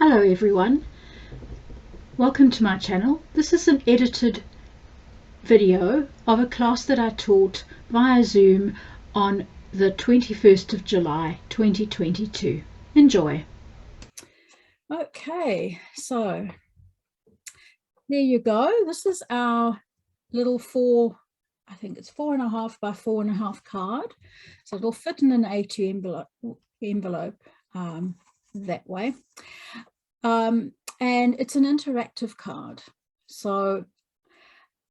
Hello everyone, welcome to my channel. This is an edited video of a class that I taught via Zoom on the 21st of July 2022. Enjoy. Okay, so there you go. This is our little I think it's 4.5 by 4.5 card. So it'll fit in an A2 envelope that way. And it's an interactive card. So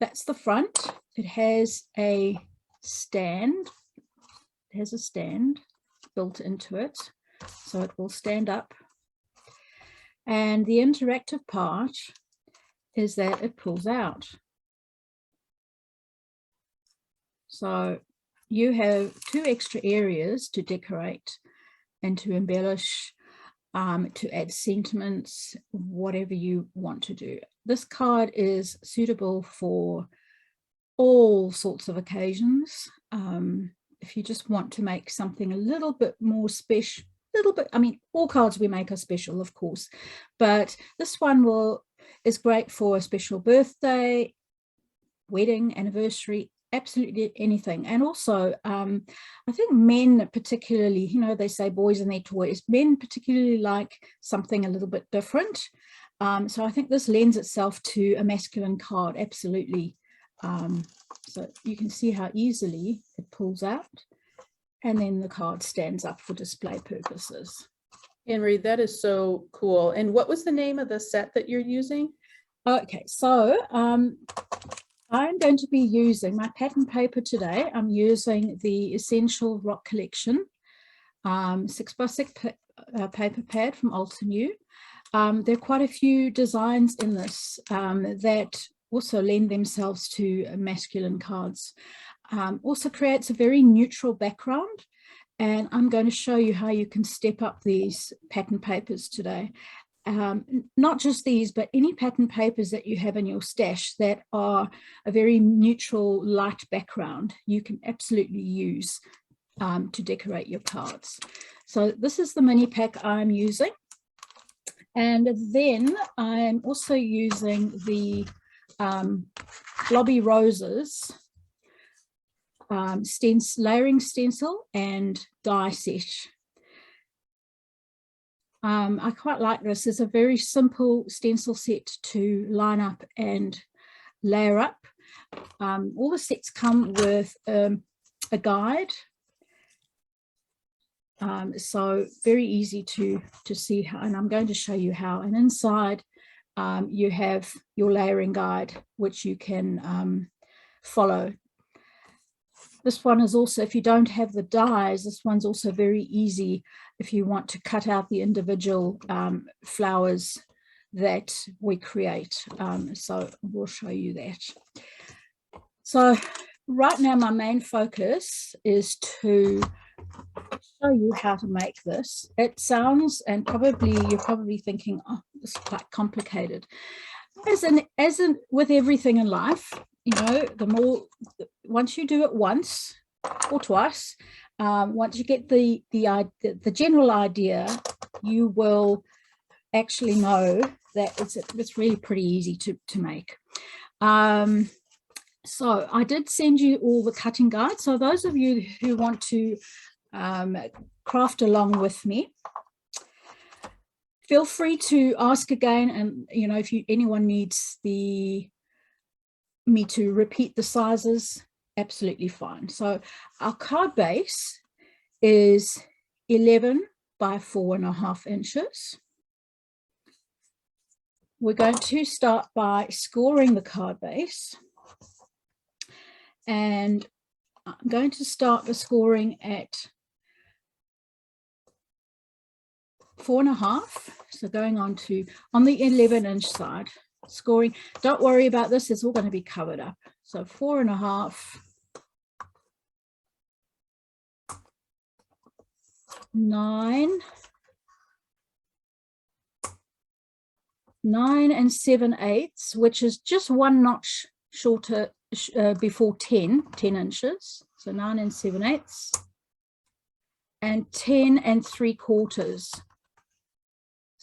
that's the front. It has a stand. It has a stand built into it, so it will stand up. And the interactive part is that it pulls out. So you have 2 extra areas to decorate and to embellish, to add sentiments, whatever you want to do. This card is suitable for all sorts of occasions. If you just want to make something a little bit more special, I mean, all cards we make are special, of course, but this one is great for a special birthday, wedding, anniversary, absolutely anything. And also I think men particularly, you know, they say boys and their toys, men particularly like something a little bit different. So I think this lends itself to a masculine card, absolutely. So you can see how easily it pulls out, and then the card stands up for display purposes. Henry, that is so cool. And what was the name of the set that you're using? Okay, so I'm going to be using my pattern paper today. I'm using the Essential Rock Collection 6x6 paper pad from ALTENEW. There are quite a few designs in this that also lend themselves to masculine cards. Also creates a very neutral background, and I'm going to show you how you can step up these pattern papers today. Not just these, but any pattern papers that you have in your stash that are a very neutral light background, you can absolutely use to decorate your cards. So this is the mini pack I'm using, and then I'm also using the Blobby Roses layering stencil and die set. I quite like this. It's a very simple stencil set to line up and layer up. All the sets come with a guide, so very easy to see how, and I'm going to show you how. And inside you have your layering guide, which you can follow. This one is also, if you don't have the dies, this one's also very easy if you want to cut out the individual flowers that we create. So we'll show you that. So right now my main focus is to show you how to make this. It sounds, and you're probably thinking, oh, this is quite complicated. As in with everything in life, you know, once you do it once or twice, once you get the general idea, you will actually know that it's really pretty easy to make. So I did send you all the cutting guides. So those of you who want to craft along with me, feel free to ask again. And you know, if anyone needs me to repeat the sizes, absolutely fine. So our card base is 11 by 4.5 inches. We're going to start by scoring the card base, and I'm going to start the scoring at 4.5, so going on the 11-inch side. Scoring, don't worry about this, it's all going to be covered up. So 4.5, 9 and 7/8, which is just 1 notch shorter before 10 inches. So 9 and 7/8, and 10 3/4.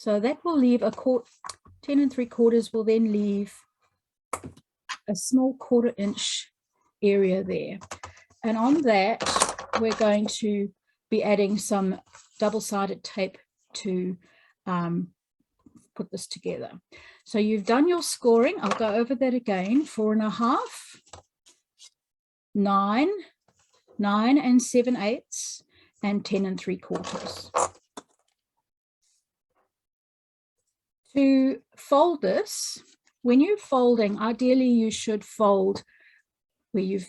So that will leave 10 3/4 will then leave a small 1/4 inch area there. And on that, we're going to be adding some double-sided tape to put this together. So you've done your scoring. I'll go over that again. 4 1/2, 9, 9 7/8, and 10 3/4. To fold this, when you're folding, ideally you should fold where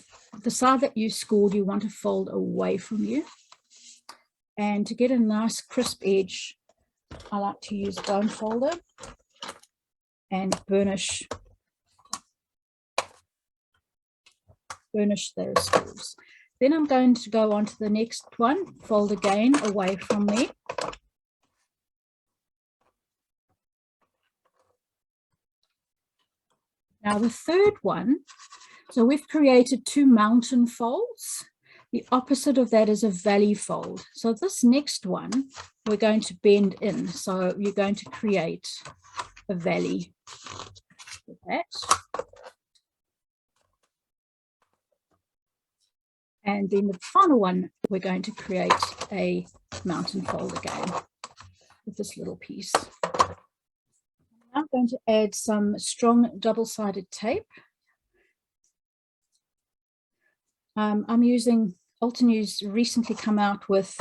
the side that you scored, you want to fold away from you. And to get a nice crisp edge, I like to use bone folder and burnish those scores. Then I'm going to go on to the next one, fold again away from me. Now the third one, so we've created 2 mountain folds. The opposite of that is a valley fold. So this next one, we're going to bend in. So you're going to create a valley with that. And then the final one, we're going to create a mountain fold again with this little piece. I'm going to add some strong double-sided tape. I'm using ALTENEW's recently come out with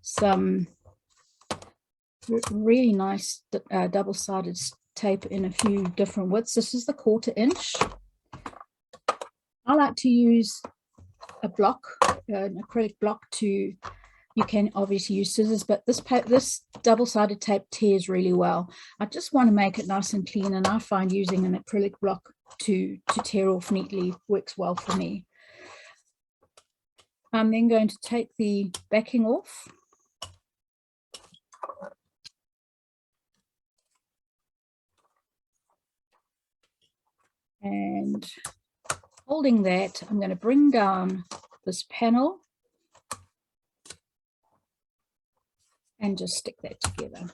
some really nice double-sided tape in a few different widths. This is the 1/4 inch. I like to use a block, an acrylic block you can obviously use scissors, but this double-sided tape tears really well. I just want to make it nice and clean, and I find using an acrylic block to tear off neatly works well for me. I'm then going to take the backing off. And holding that, I'm going to bring down this panel and just stick that together.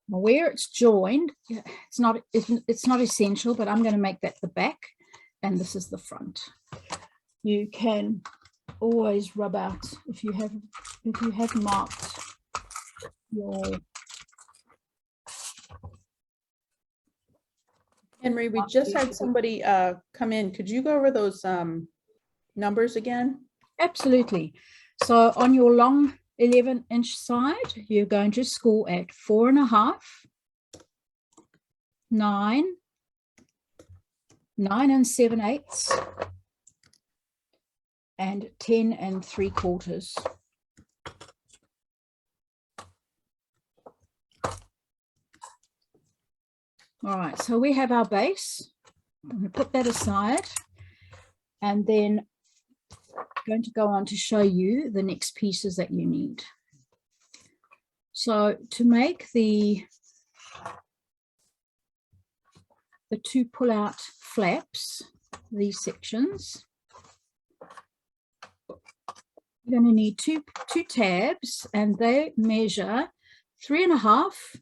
Now where it's joined, it's not essential, but I'm going to make that the back and this is the front. You can always rub out if you have marked your. Henry, we just had somebody come in. Could you go over those numbers again? Absolutely. So on your long 11-inch side, you're going to score at 4 1/2, 9, 9 7/8, and 10 3/4. All right, so we have our base. I'm going to put that aside, and then I'm going to go on to show you the next pieces that you need. So to make the 2 pull-out flaps, these sections, you're going to need two tabs, and they measure 3 1/2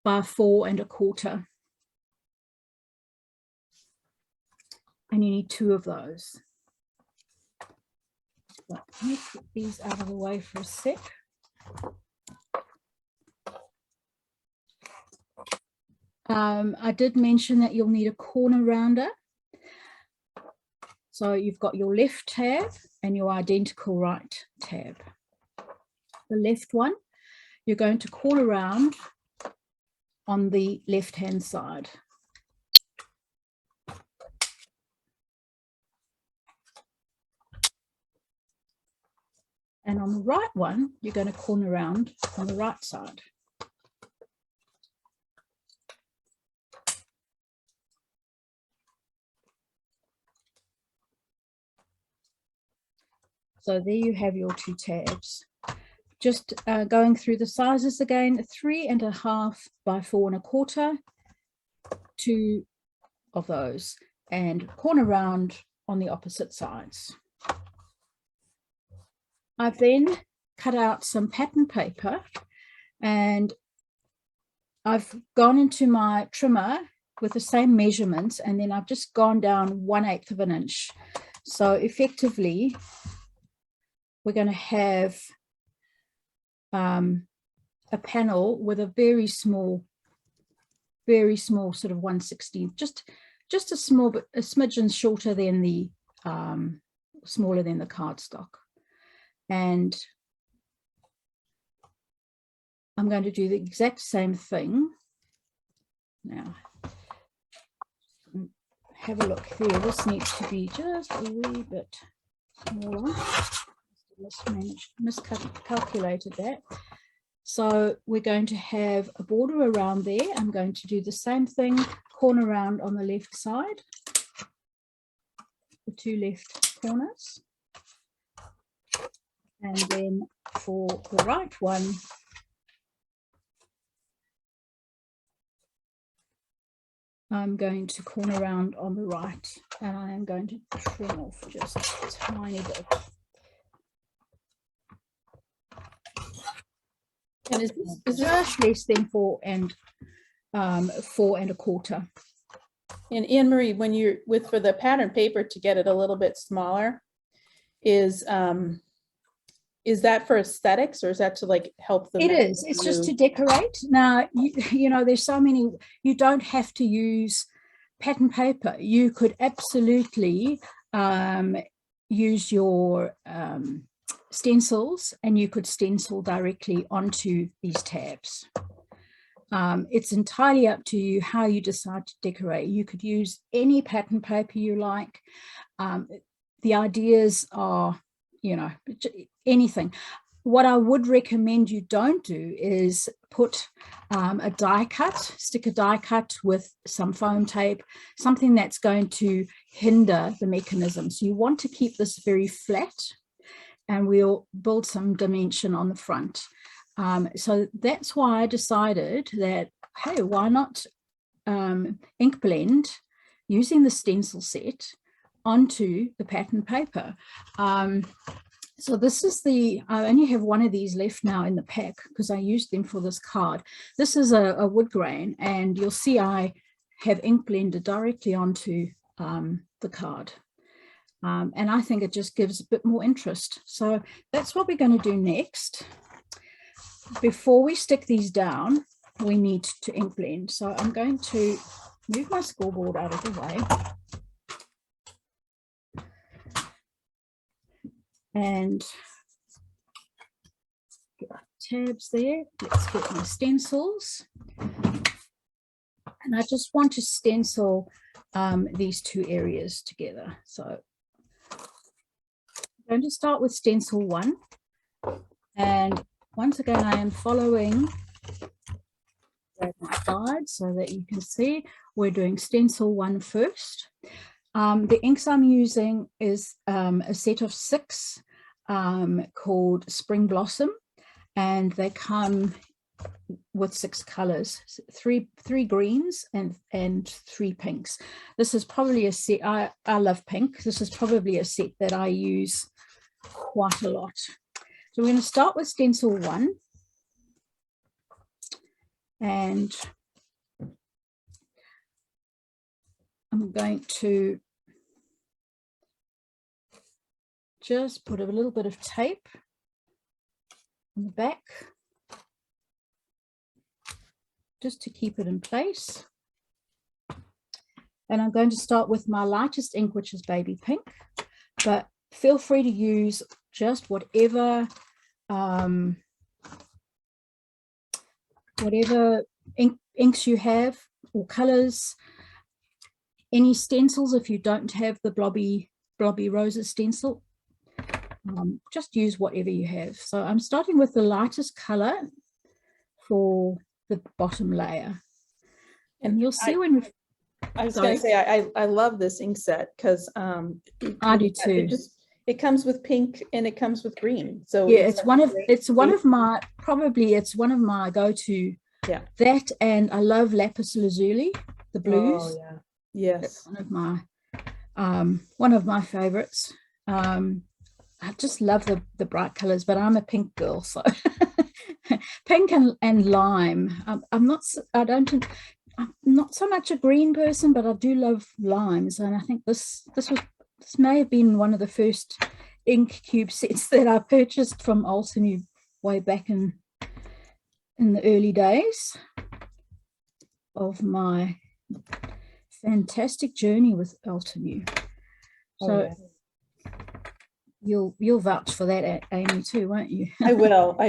by 4 1/4. And you need 2 of those. Let me put these out of the way for a sec. I did mention that you'll need a corner rounder. So you've got your left tab and your identical right tab. The left one, you're going to corner round on the left-hand side. And on the right one, you're going to corner round on the right side. So there you have your 2 tabs. Just going through the sizes again, 3 1/2 by 4 1/4, 2 of those, and corner round on the opposite sides. I've then cut out some pattern paper, and I've gone into my trimmer with the same measurements, and then I've just gone down 1/8 of an inch. So effectively, we're going to have a panel with a very small sort of 1/16, just a small bit, a smidgen shorter than the smaller than the cardstock. And I'm going to do the exact same thing now. Have a look here. This needs to be just a wee bit smaller. Miscalculated that. So we're going to have a border around there. I'm going to do the same thing, corner round on the left side, the two left corners. And then for the right one, I'm going to corner round on the right, and I am going to trim off just a tiny bit. And is just less than 4 4¼ And Anne-Marie, when you're for the pattern paper to get it a little bit smaller, is that for aesthetics, or is that to like help the? It is. It's just to decorate. Now, you know, there's so many. You don't have to use pattern paper. You could absolutely use your stencils, and you could stencil directly onto these tabs. It's entirely up to you how you decide to decorate. You could use any pattern paper you like. The ideas are, you know, anything. What I would recommend you don't do is put a die cut, stick a die cut with some foam tape, something that's going to hinder the mechanism. So you want to keep this very flat, and we'll build some dimension on the front. So that's why I decided that, hey, why not ink blend using the stencil set onto the pattern paper. So this is I only have one of these left now in the pack because I used them for this card. This is a wood grain, and you'll see I have ink blended directly onto the card. And I think it just gives a bit more interest. So that's what we're going to do next. Before we stick these down, we need to ink blend. So I'm going to move my scoreboard out of the way. And get our tabs there. Let's get my stencils. And I just want to stencil these two areas together. So I'm going to start with stencil 1. And once again, I am following my guide so that you can see we're doing stencil 1 first. The inks I'm using is a set of 6 called Spring Blossom, and they come with 6 colors, three greens and 3 pinks. This is probably a set, I love pink. This is probably a set that I use quite a lot. So we're going to start with stencil 1, and I'm going to just put a little bit of tape on the back just to keep it in place. And I'm going to start with my lightest ink, which is baby pink, but feel free to use just whatever inks you have, or colors. Any stencils, if you don't have the blobby roses stencil, just use whatever you have. So I'm starting with the lightest color for the bottom layer, and you'll see when we've, I was going to say I love this ink set because I do too. It comes with pink and it comes with green. So yeah, it's one of my go-to. Yeah, that, and I love lapis lazuli, the blues. Oh yeah, yes, that's one of my favorites. I just love the bright colors, but I'm a pink girl, so pink and lime. I'm not so much a green person, but I do love limes, and I think this may have been one of the first ink cube sets that I purchased from ALTENEW way back in the early days of my fantastic journey with ALTENEW. So you'll vouch for that, Amy, too, won't you? I will. Yeah.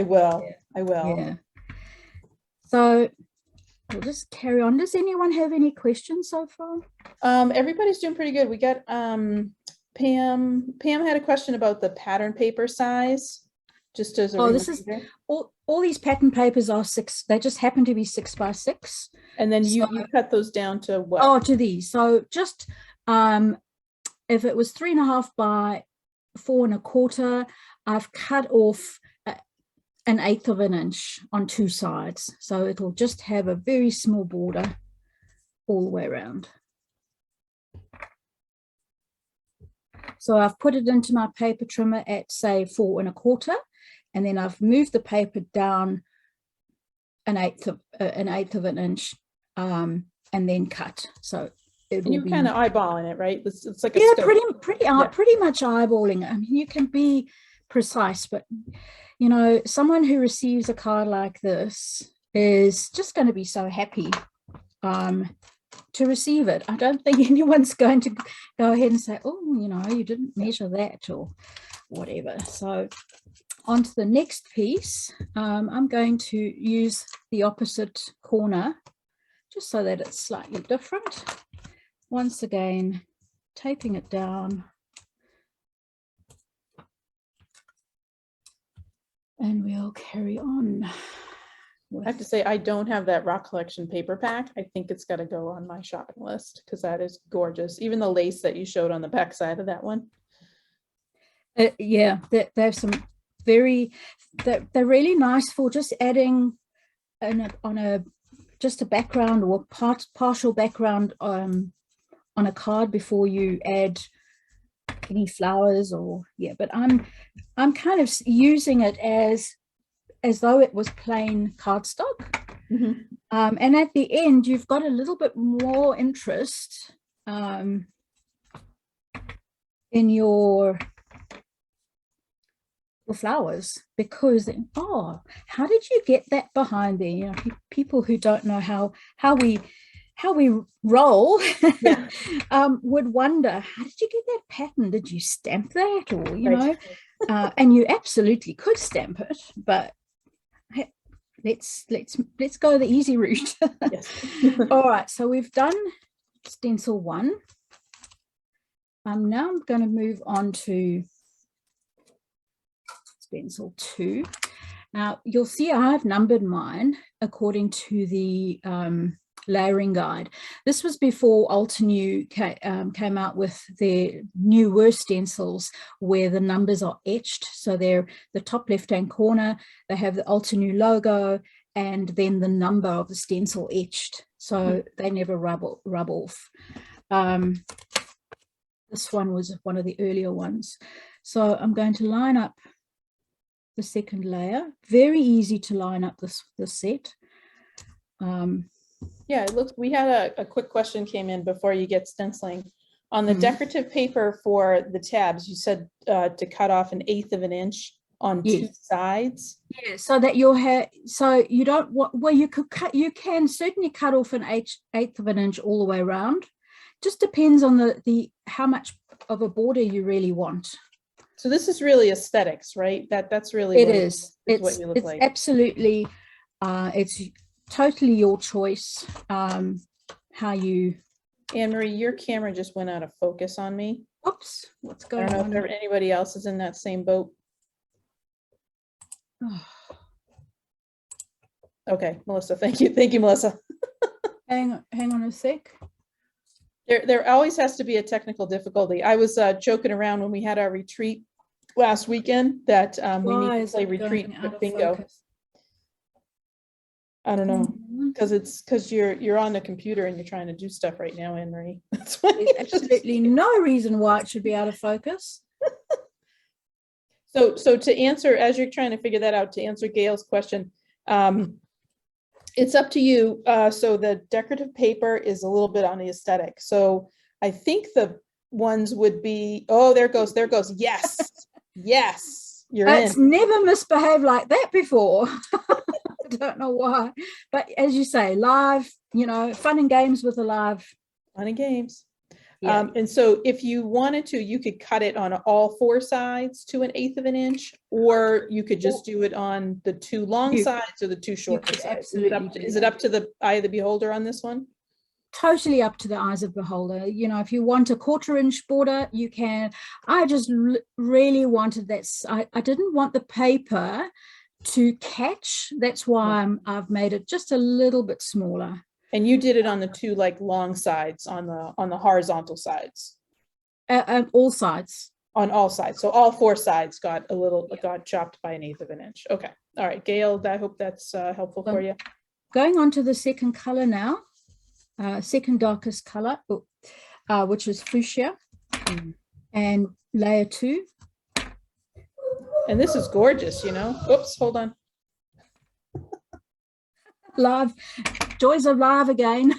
I will. Yeah. So we'll just carry on. Does anyone have any questions so far? Everybody's doing pretty good. We got Pam had a question about the pattern paper size, just as a reminder. This is all these pattern papers are 6. They just happen to be 6 by 6. And then you cut those down to what? Oh, to these. So just if it was 3.5 by 4 1/4, I've cut off 1/8 of an inch on 2 sides. So it'll just have a very small border all the way around. So I've put it into my paper trimmer at, say, 4 1/4, and then I've moved the paper down 1/8 of an inch, and then cut. So and you're kind of eyeballing it, right? It's like pretty much eyeballing it. I mean, you can be precise, but you know, someone who receives a card like this is just going to be so happy to receive it. I don't think anyone's going to go ahead and say, oh, you know, you didn't measure that or whatever. So on to the next piece. I'm going to use the opposite corner just so that it's slightly different. Once again, taping it down. And we'll carry on. I have to say, I don't have that Rock Collection paper pack. I think it's got to go on my shopping list because that is gorgeous. Even the lace that you showed on the back side of that one. Yeah, they have some they're really nice for just adding just a background or partial background on a card before you add any flowers or but I'm kind of using it as though it was plain cardstock. Mm-hmm. And at the end you've got a little bit more interest in your flowers, because how did you get that behind there? You know, people who don't know how we roll would wonder, how did you get that pattern? Did you stamp that? Or you know, and you absolutely could stamp it, but let's go the easy route. Yes. All right, so we've done stencil 1. Now I'm going to move on to stencil 2. Now you'll see I've numbered mine according to the layering guide. This was before ALTENEW came out with their newer stencils where the numbers are etched. So they're the top left-hand corner, they have the ALTENEW logo and then the number of the stencil etched. So they never rub off. This one was one of the earlier ones. So I'm going to line up the second layer. Very easy to line up this set. Yeah, it looks, we had a quick question came in before you get stenciling. On the decorative paper for the tabs, you said to cut off 1/8 of an inch on 2 sides. Yeah, so that you'll have, so you don't, well, you can certainly cut off 1/8 of an inch all the way around. Just depends on the how much of a border you really want. So this is really aesthetics, right? That's really it is. It's what you look like. Absolutely, it's totally your choice. How you. Anne-Marie, your camera just went out of focus on me. Oops, what's going on? I don't know if anybody else is in that same boat. Oh. Okay, Melissa, thank you, Melissa. hang on a sec. There always has to be a technical difficulty. I was joking around when we had our retreat last weekend that we need to play retreat with bingo. Focus? I don't know, because you're on the computer and you're trying to do stuff right now, Anne-Marie. That's why there's absolutely no reason why it should be out of focus. So to answer, as you're trying to figure that out, to answer Gail's question, it's up to you. So the decorative paper is a little bit on the aesthetic. So I think the ones would be, oh, there goes. Yes, yes, you're It's in. never misbehaved like that before. I don't know why, but as you say, live, you know, fun and games with a live. Fun and games. Yeah. And so if you wanted to, you could cut it on all four sides to 1/8 of an inch, or you could just do it on the two long sides or the two short sides. Absolutely. Is it up to the eye of the beholder on this one? Totally up to the eyes of the beholder. You know, if you want a 1/4 inch border, you can. I just really wanted that. I didn't want the paper to catch. That's why I've made it just a little bit smaller. And you did it on the two like long sides, on the horizontal sides. All sides. On all sides. So all four sides got chopped by 1/8 of an inch. Okay. All right, Gail, I hope that's helpful for you. Going on to the second color now. Second darkest color, which is fuchsia, and layer 2. And this is gorgeous, you know. Oops, hold on. Live, joys of live again.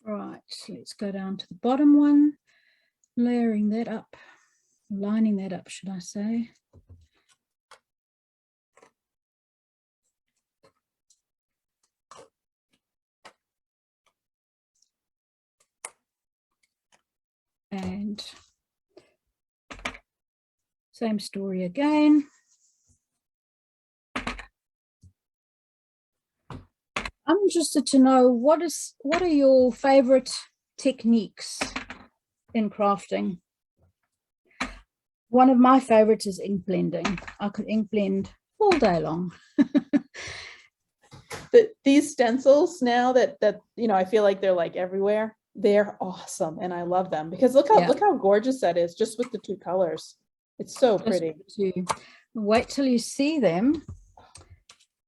Right, let's go down to the bottom one, layering that up, lining that up, should I say. And same story again. I'm interested to know what are your favorite techniques in crafting? One of my favorites is ink blending. I could ink blend all day long. These stencils now that you know, I feel like they're like everywhere. They're awesome, and I love them because look how gorgeous that is, just with the two colors. It's so pretty. Wait till you see them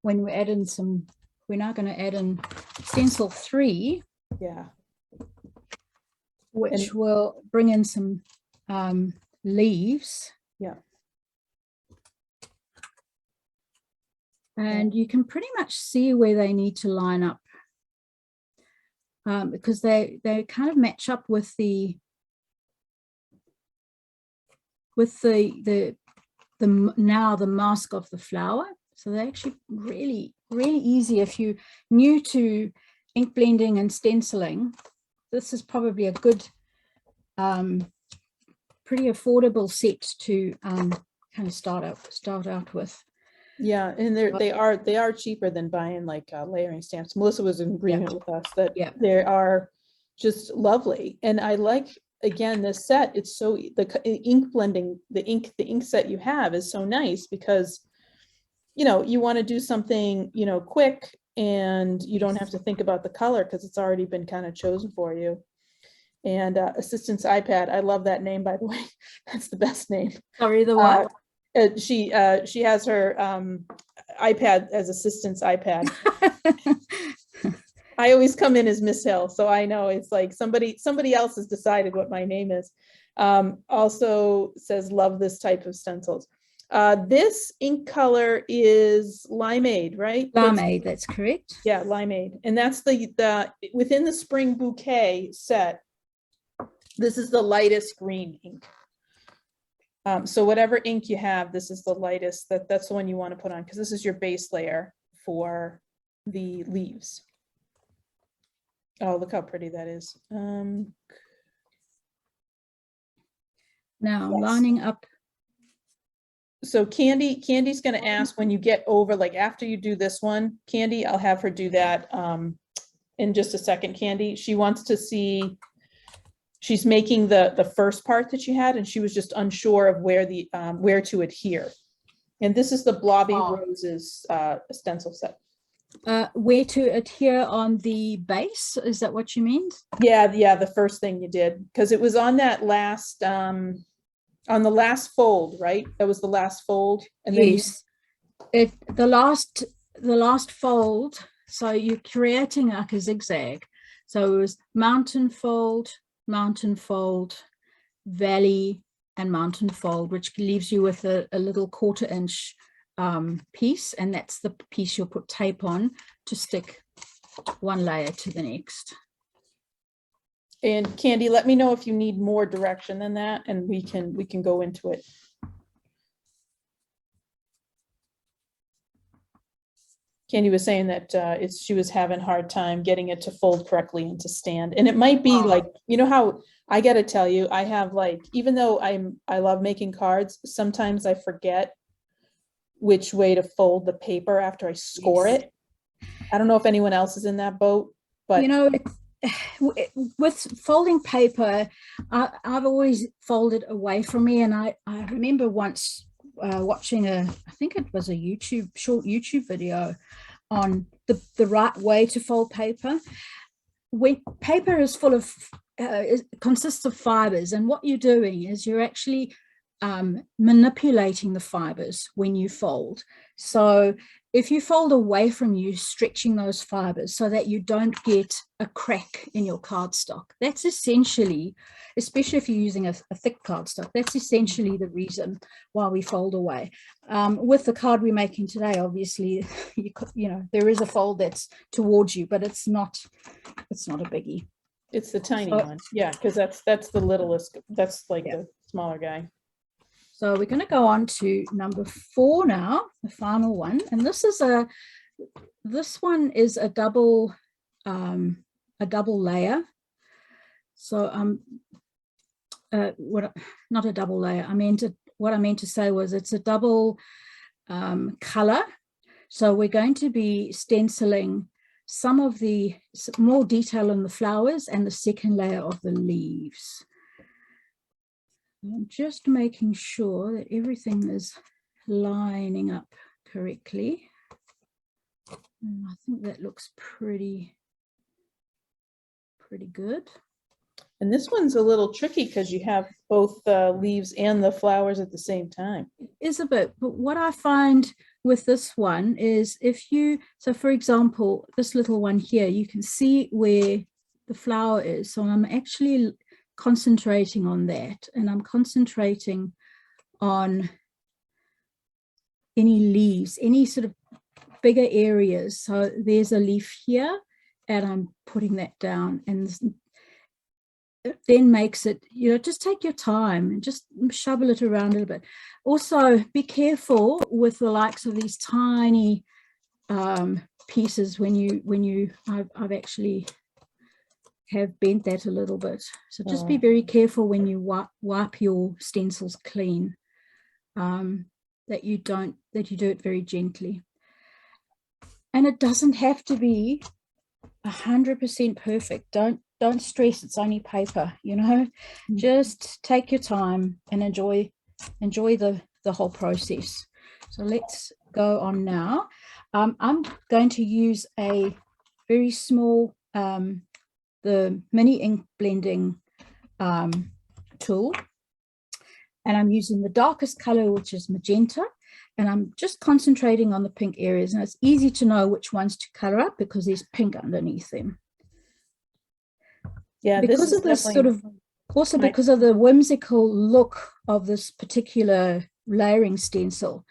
when we add in some. We're now going to add in stencil 3. Yeah. Which will bring in some leaves. Yeah. And you can pretty much see where they need to line up, because they kind of match up with the mask of the flower. So they're actually really easy. If you're new to ink blending and stenciling, this is probably a good, pretty affordable set to kind of start out with. Yeah, and they are cheaper than buying like layering stamps. Melissa was in agreement with us that they are just lovely, and I like, again, this set. It's so the ink blending, the ink set you have is so nice because, you know, you want to do something, you know, quick, and you don't have to think about the color because it's already been kind of chosen for you. And Assistant's iPad, I love that name, by the way. That's the best name. Sorry, the what? She has her iPad as Assistant's iPad. I always come in as Miss Hill, so I know it's like somebody else has decided what my name is. Also says love this type of stencils. This ink color is limeade, right? Limeade, that's correct. Yeah, limeade, and that's the within the spring bouquet set. This is the lightest green ink. So whatever ink you have, this is the lightest. That's the one you want to put on, because this is your base layer for the leaves. Oh, look how pretty that is. Now lining up. So Candy's going to ask when you get over, like after you do this one, Candy, I'll have her do that in just a second. Candy, she wants to see, she's making the first part that you had, and she was just unsure of where the where to adhere. And this is the Blobby Roses stencil set. Where to adhere on the base? Is that what you mean? Yeah, the first thing you did, because it was on that last on the last fold, right? That was the last fold, and then Yes. The last fold. So you're creating like a zigzag. So it was mountain fold, valley, and mountain fold, which leaves you with a little 1/4 inch piece, and that's the piece you'll put tape on to stick one layer to the next. And Candy, let me know if you need more direction than that, and we can go into it. Candy was saying that she was having a hard time getting it to fold correctly and to stand. And it might be like, you know how, I got to tell you, I have like, even though I love making cards, sometimes I forget which way to fold the paper after I score Yes. it. I don't know if anyone else is in that boat, but you know, with folding paper, I've always folded away from me. And I remember once watching I think it was a short YouTube video on the right way to fold paper. When paper is full of, it consists of fibers, and what you're doing is you're actually manipulating the fibers when you fold. So if you fold away from you, stretching those fibers so that you don't get a crack in your cardstock, that's essentially, especially if you're using a thick cardstock, that's essentially the reason why we fold away. With the card we're making today, obviously, you know, there is a fold that's towards you, but it's not a biggie. It's the tiny one. Yeah, because that's the littlest, that's like the smaller guy. So we're going to go on to number 4 now, the final one. And this one is a double layer. So not a double layer. What I meant to say was it's a double color. So we're going to be stenciling some of the more detail in the flowers and the second layer of the leaves. I'm just making sure that everything is lining up correctly. And I think that looks pretty good. And this one's a little tricky because you have both the leaves and the flowers at the same time. It is a bit, but what I find with this one is so for example, this little one here, you can see where the flower is. So I'm actually concentrating on that, and I'm concentrating on any leaves, any sort of bigger areas. So there's a leaf here, and I'm putting that down, and it then makes it, you know, just take your time and just shovel it around a little bit. Also, be careful with the likes of these tiny pieces I've actually have bent that a little bit. So just be very careful when you wipe your stencils clean, that you do it very gently. And it doesn't have to be 100% perfect. Don't stress, it's only paper, you know. Just take your time and enjoy the whole process. So let's go on now. I'm going to use a very small the mini ink blending tool, and I'm using the darkest color, which is magenta, and I'm just concentrating on the pink areas, and it's easy to know which ones to color up because there's pink underneath them. Yeah, because of this sort of, also because of the whimsical look of this particular layering stencil,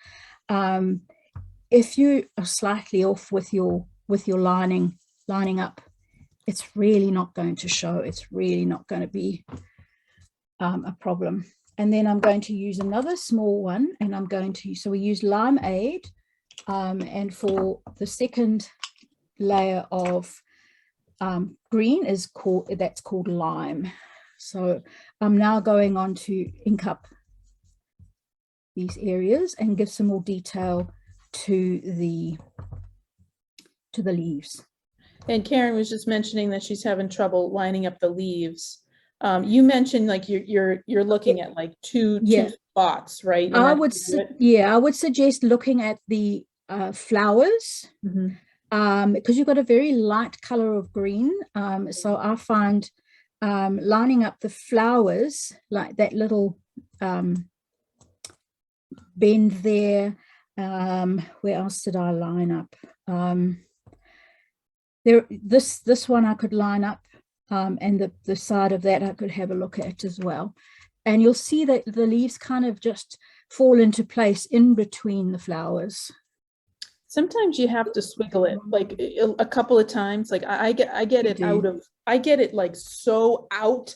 if you are slightly off with your lining up, it's really not going to show. It's really not going to be a problem. And then I'm going to use another small one, and so we use Limeade, and for the second layer of green that's called lime. So I'm now going on to ink up these areas and give some more detail to the leaves. And Karen was just mentioning that she's having trouble lining up the leaves. You mentioned like you're looking at like two spots, right? I would suggest looking at the flowers, because you've got a very light color of green. So I find lining up the flowers, like that little bend there. Where else did I line up? This one I could line up, and the side of that I could have a look at as well. And you'll see that the leaves kind of just fall into place in between the flowers. Sometimes you have to swiggle it like a couple of times. Like I get it out of, I get it like so out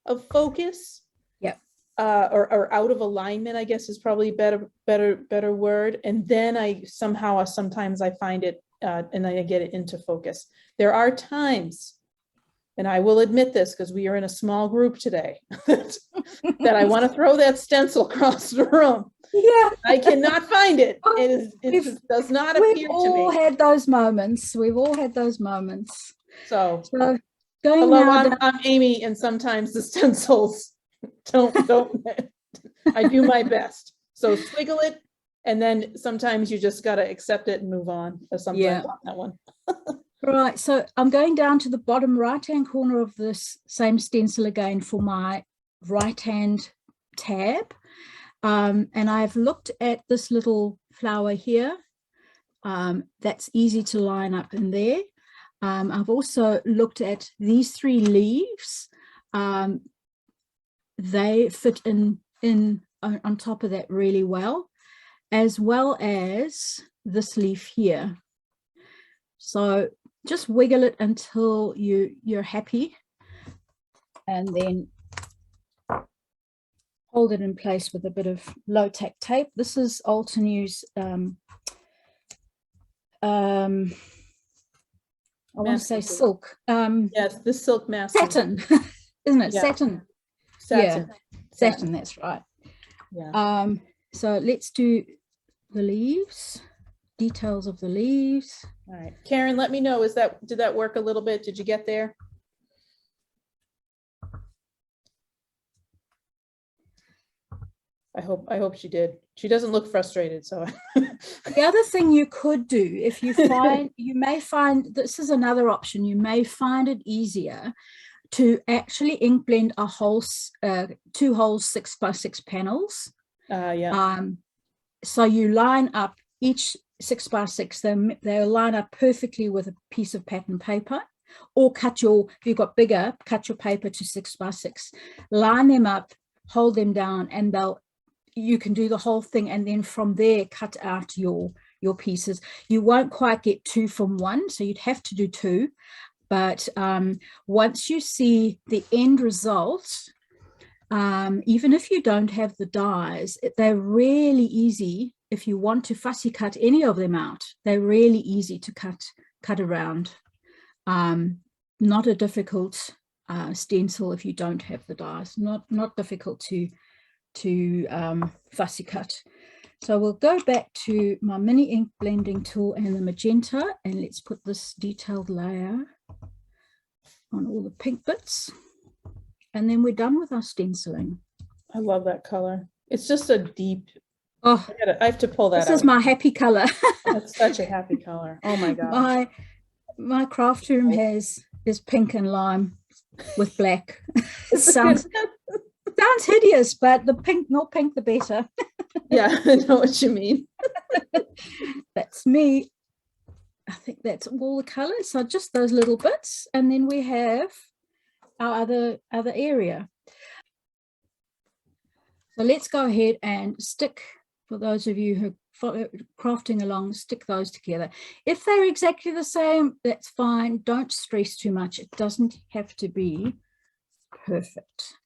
of focus. Yeah. Or out of alignment, I guess is probably better word. And then sometimes I find it and I get it into focus. There are times, and I will admit this because we are in a small group today, that I want to throw that stencil across the room. Yeah, I cannot find it. It does not appear to me. We've all had those moments. We've all had those moments. So going now. I'm Amy, and sometimes the stencils don't. I do my best. So swiggle it, and then sometimes you just got to accept it and move on. Or something like that one. Right, so I'm going down to the bottom right-hand corner of this same stencil again for my right-hand tab. And I've looked at this little flower here. That's easy to line up in there. I've also looked at these 3 leaves. They fit in on top of that really well as this leaf here. So just wiggle it until you're happy, and then hold it in place with a bit of low-tack tape. This is ALTENEW's I want to say silk. Yes, the silk mask. Satin, isn't it? Yeah. Satin. Satin. Yeah, satin, that's right. Yeah. So let's do the leaves, details of the leaves. All right, Karen, let me know, did that work a little bit? Did you get there? I hope she did. She doesn't look frustrated, so. The other thing you could do, if you find, you may find, this is another option, you may find it easier to actually ink blend a whole 2 whole 6x6 panels. So you line up each 6x6, they'll line up perfectly with a piece of pattern paper, or if you've got bigger, cut your paper to 6x6, line them up, hold them down, and you can do the whole thing, and then from there cut out your pieces. You won't quite get 2 from 1, so you'd have to do 2. But once you see the end result, even if you don't have the dies, they're really easy. If you want to fussy cut any of them out, they're really easy to cut around. Not a difficult stencil if you don't have the dies. Not difficult to fussy cut. So we'll go back to my mini ink blending tool and the magenta, and let's put this detailed layer on all the pink bits, and then we're done with our stenciling. I love that color. It's just a deep, I have to pull that out. This is my happy color. That's such a happy color. Oh my god. My craft room is pink and lime with black. It sounds hideous, but the more pink the better. Yeah, I know what you mean. That's me. I think that's all the colors. So just those little bits, and then we have our other area. So let's go ahead and stick, for those of you who follow crafting along, stick those together. If they're exactly the same, that's fine. Don't stress too much. It doesn't have to be perfect.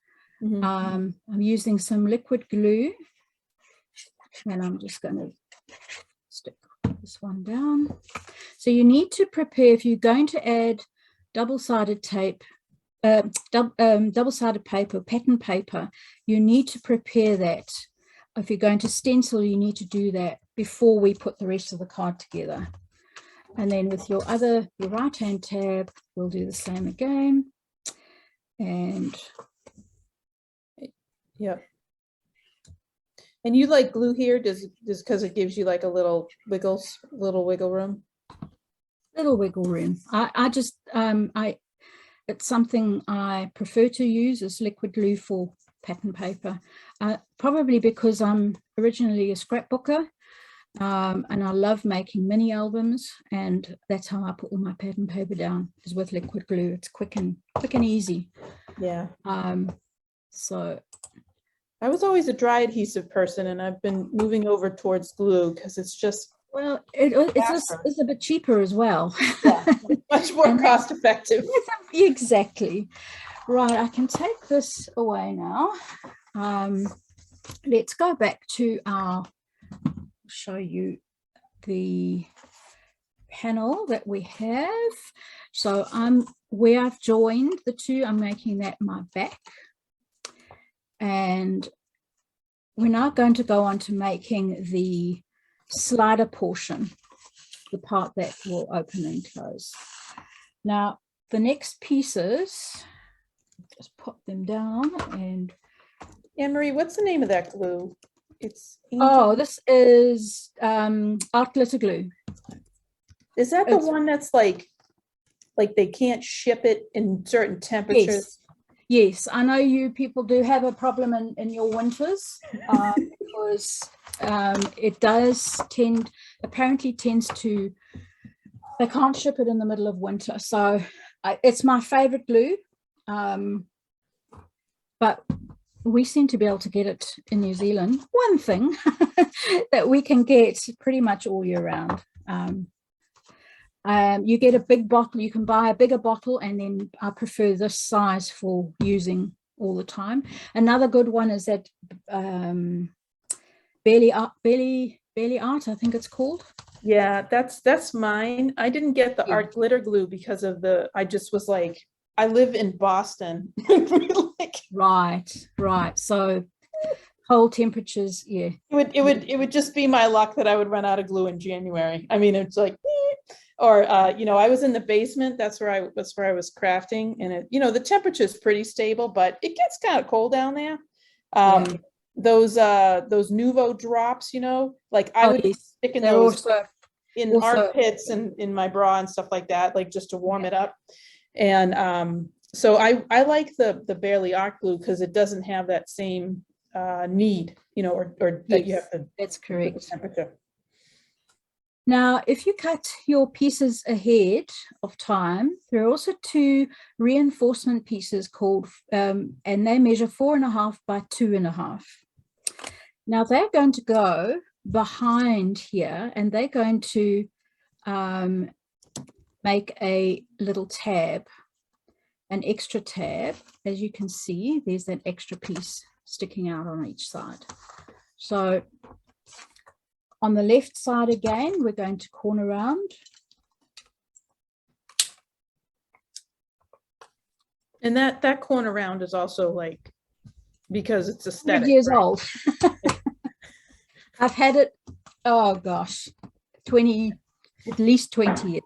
Mm-hmm. I'm using some liquid glue, and I'm just going to stick this one down. So you need to prepare, if you're going to add double-sided tape, double-sided paper, pattern paper, you need to prepare that. If you're going to stencil, you need to do that before we put the rest of the card together. And then with your right-hand tab, we'll do the same again. And yeah. And you like glue here, just because it gives you like a little wiggle room? Little wiggle room. I just, it's something I prefer to use as liquid glue for pattern paper, probably because I'm originally a scrapbooker, and I love making mini albums, and that's how I put all my pattern paper down, is with liquid glue. It's quick and easy. Yeah. So I was always a dry adhesive person, and I've been moving over towards glue because it's just, well, it's a bit cheaper as well. Yeah, much more cost effective. Exactly. Right, I can take this away now. Let's go back to show you the panel that we have. So where I've joined the two, I'm making that my back. And we're now going to go on to making the slider portion, the part that will open and close. Now, the next pieces, just put them down. And Anne-Marie, what's the name of that glue? It's this is art glitter glue. Is that the one that's like they can't ship it in certain temperatures? Yes, I know you people do have a problem in your winters, because it does apparently tends to, they can't ship it in the middle of winter. So it's my favorite glue, but we seem to be able to get it in New Zealand. One thing that we can get pretty much all year round. You get a big bottle, you can buy a bigger bottle, and then I prefer this size for using all the time. Another good one is that Barely Art, I think it's called. Yeah, that's mine. I didn't get the art glitter glue because of I just was like, I live in Boston. Right. So cold temperatures, yeah. It would just be my luck that I would run out of glue in January. I mean, it's like, or I was in the basement. That's where I was crafting, and the temperature is pretty stable, but it gets kind of cold down there. Those Nuvo drops, like I would be sticking those in armpits and in my bra and stuff like that, like just to warm it up. And so I like the Barely Art glue because it doesn't have that same need, or that you have to. That's correct. Temperature. Now, if you cut your pieces ahead of time, there are also two reinforcement pieces called, and they measure 4.5 by 2.5. Now they're going to go behind here, and they're going to make a little tab, an extra tab. As you can see, there's that extra piece sticking out on each side. So on the left side again, we're going to corner round. And that corner round is also like, because it's aesthetic. 100 years old. I've had it, oh gosh, at least 20 years.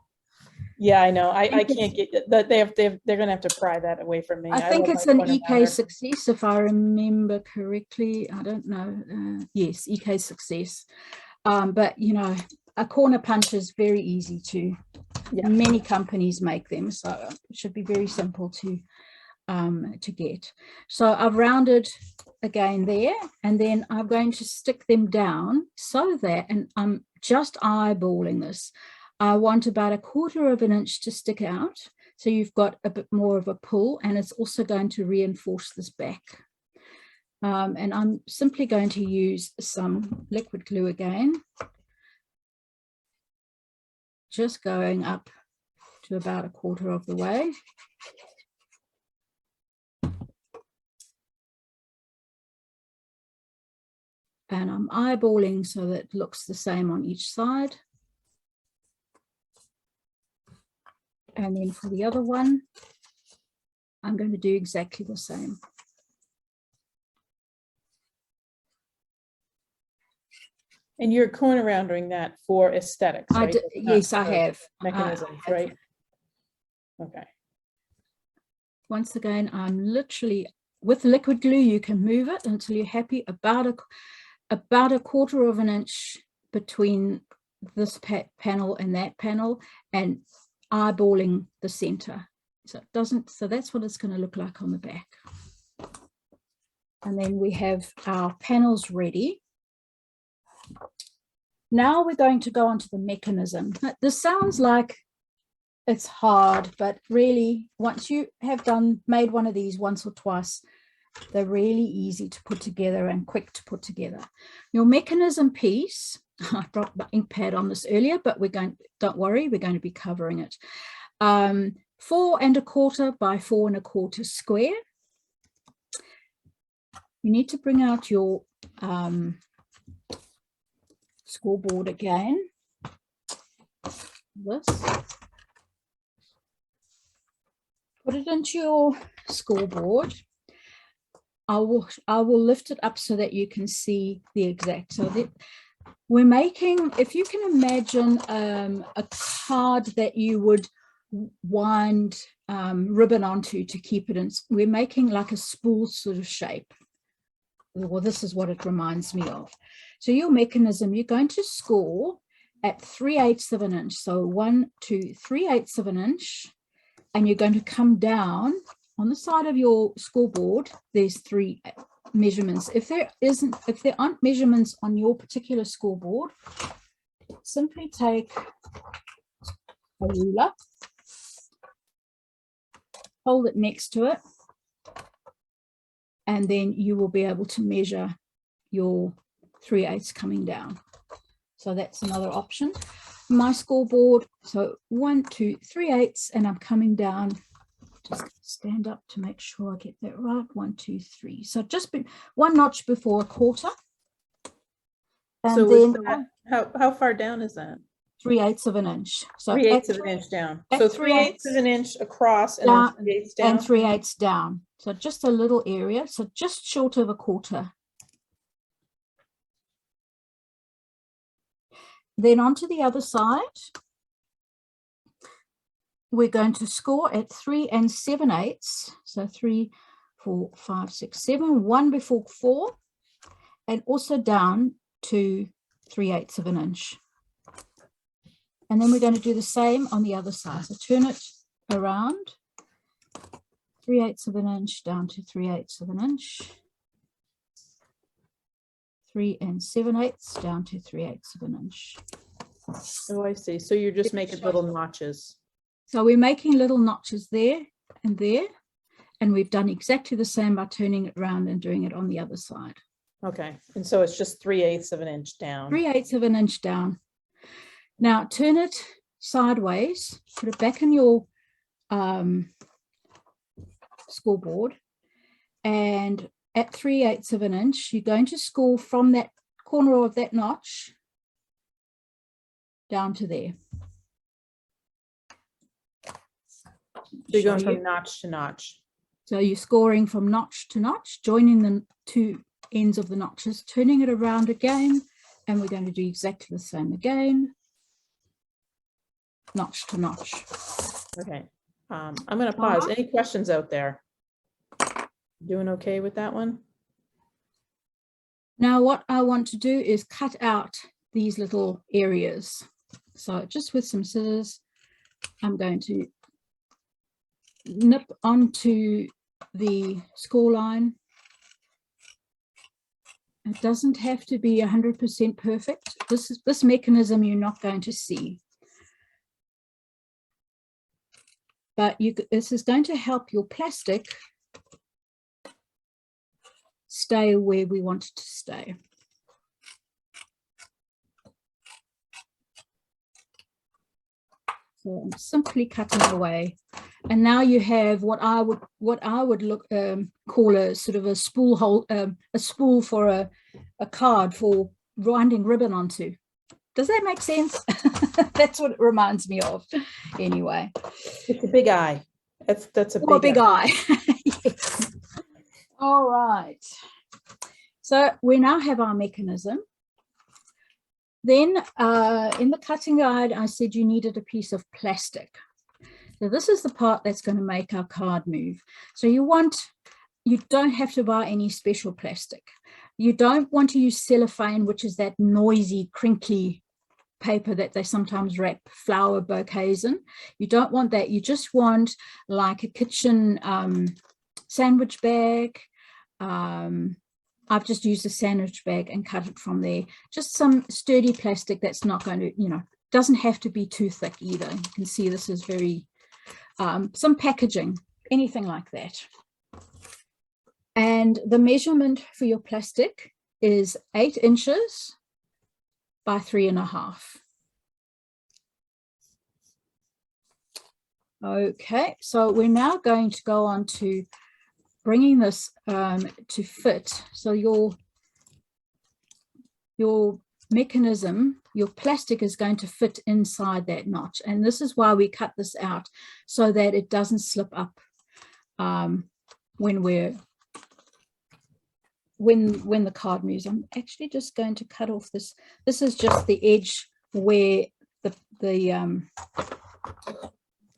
Yeah, I know. I can't get that. They're gonna have to pry that away from me. I think it's an EK Success, if I remember correctly. I don't know. Yes, EK Success. But a corner punch is very easy to. Many companies make them, so it should be very simple to get. So I've rounded again there, and then I'm going to stick them down so that, and I'm just eyeballing this, I want about 1/4 of an inch to stick out, so you've got a bit more of a pull, and it's also going to reinforce this back. And I'm simply going to use some liquid glue again, just going up to about 1/4 of the way. And I'm eyeballing so that it looks the same on each side. And then for the other one, I'm going to do exactly the same. And you're corner rounding that for aesthetics, right? Yes, I have. Mechanisms, right? Okay. Once again, I'm literally, with liquid glue, you can move it until you're happy, about 1/4 of an inch between this panel and that panel and eyeballing the center. So it doesn't, so that's what it's going to look like on the back. And then we have our panels ready. Now we're going to go on to the mechanism. This sounds like it's hard, but really once you have made one of these once or twice, they're really easy to put together and quick to put together. Your mechanism piece, I dropped my ink pad on this earlier, but don't worry, we're going to be covering it. 4 1/4 by 4 1/4 square. You need to bring out your scoreboard again. This. Put it into your scoreboard. I will lift it up so that you can see the exact. So that we're making, if you can imagine a card that you would wind ribbon onto to keep it in, we're making like a spool sort of shape. Well, this is what it reminds me of. So your mechanism, you're going to score at 3/8 of an inch. So 1, 2, 3/8 of an inch, and you're going to come down on the side of your scoreboard. There's 3 measurements. If there aren't measurements on your particular scoreboard, simply take a ruler, hold it next to it, and then you will be able to measure your 3/8 coming down. So that's another option. My scoreboard, so 1, 2, 3/8, and I'm coming down. Just stand up to make sure I get that right. 1, 2, 3. So just 1 notch before 1/4. And so then how far down is that? 3/8 of an inch. So 3/8 of an inch down. So 3/8 of an inch across and then 3/8 down. And 3/8 down. So just a little area. So just short of 1/4. Then onto the other side, we're going to score at 3 7/8. So 3, 4, 5, 6, 7, 1 before 4, and also down to 3/8 of an inch. And then we're going to do the same on the other side. So turn it around, 3/8 of an inch down to 3/8 of an inch. 3 7/8 down to 3/8 of an inch. Oh, I see. So you're just making little notches. So we're making little notches there and there, and we've done exactly the same by turning it around and doing it on the other side. Okay, and so it's just 3/8 of an inch down. 3/8 of an inch down. Now turn it sideways, put it back in your scoreboard, and at 3/8 of an inch, you're going to score from that corner of that notch down to there. So you're going from notch to notch. So you're scoring from notch to notch, joining the 2 ends of the notches, turning it around again, and we're going to do exactly the same again, notch to notch. Okay, I'm going to pause. Any questions out there? Doing okay with that one? Now what I want to do is cut out these little areas. So just with some scissors, I'm going to nip onto the score line. It doesn't have to be 100% perfect. This mechanism you're not going to see. But this is going to help your plastic stay where we want it to stay. So I'm simply cutting away, and now you have what I would call a sort of a spool hole, a spool for a card for winding ribbon onto. Does that make sense? That's what it reminds me of. Anyway, it's a big eye. That's a big eye. Yes. All right. So we now have our mechanism. Then in the cutting guide, I said you needed a piece of plastic. So this is the part that's going to make our card move. So you don't have to buy any special plastic. You don't want to use cellophane, which is that noisy, crinkly paper that they sometimes wrap flower bouquets in. You don't want that. You just want like a kitchen sandwich bag. I've just used a sandwich bag and cut it from there. Just some sturdy plastic that's not going to, doesn't have to be too thick either. You can see this is very, some packaging, anything like that. And the measurement for your plastic is 8 inches by 3.5. Okay, so we're now going to go on to bringing this to fit. So your mechanism, your plastic is going to fit inside that notch. And this is why we cut this out, so that it doesn't slip up when the card moves. I'm actually just going to cut off this. This is just the edge where the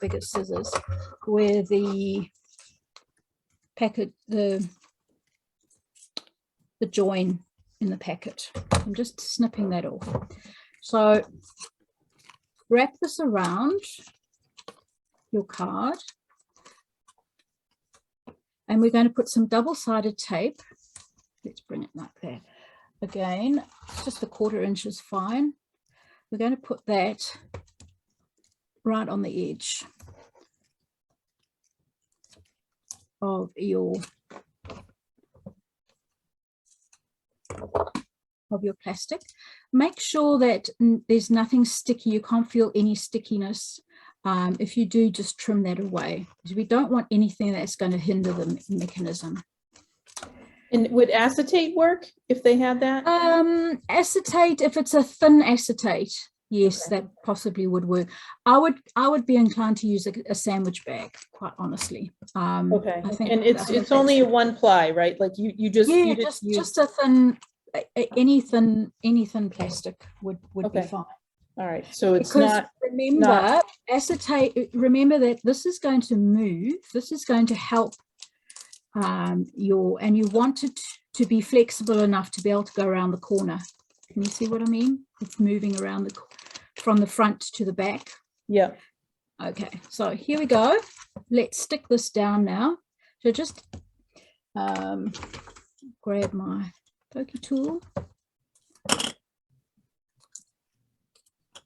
bigger scissors, where the packet, the join in the packet. I'm just snipping that off. So wrap this around your card, and we're going to put some double-sided tape. Let's bring it like that. Again, just 1/4 inch is fine. We're going to put that right on the edge of your plastic. Make sure that there's nothing sticky. You can't feel any stickiness. If you do, just trim that away, because we don't want anything that's going to hinder the mechanism. And would acetate work if they had that? Acetate, if it's a thin acetate, yes, okay, that possibly would work. I would be inclined to use a sandwich bag, quite honestly. Okay, and it's only a 1 ply, right? Like you just just a thin, any thin plastic would okay, be fine. All right, so it's not. Remember, acetate. Remember that this is going to move. This is going to help. And you want it to be flexible enough to be able to go around the corner. Can you see what I mean? It's moving around from the front to the back. Yeah. Okay, so here we go. Let's stick this down now. So just grab my pokey tool.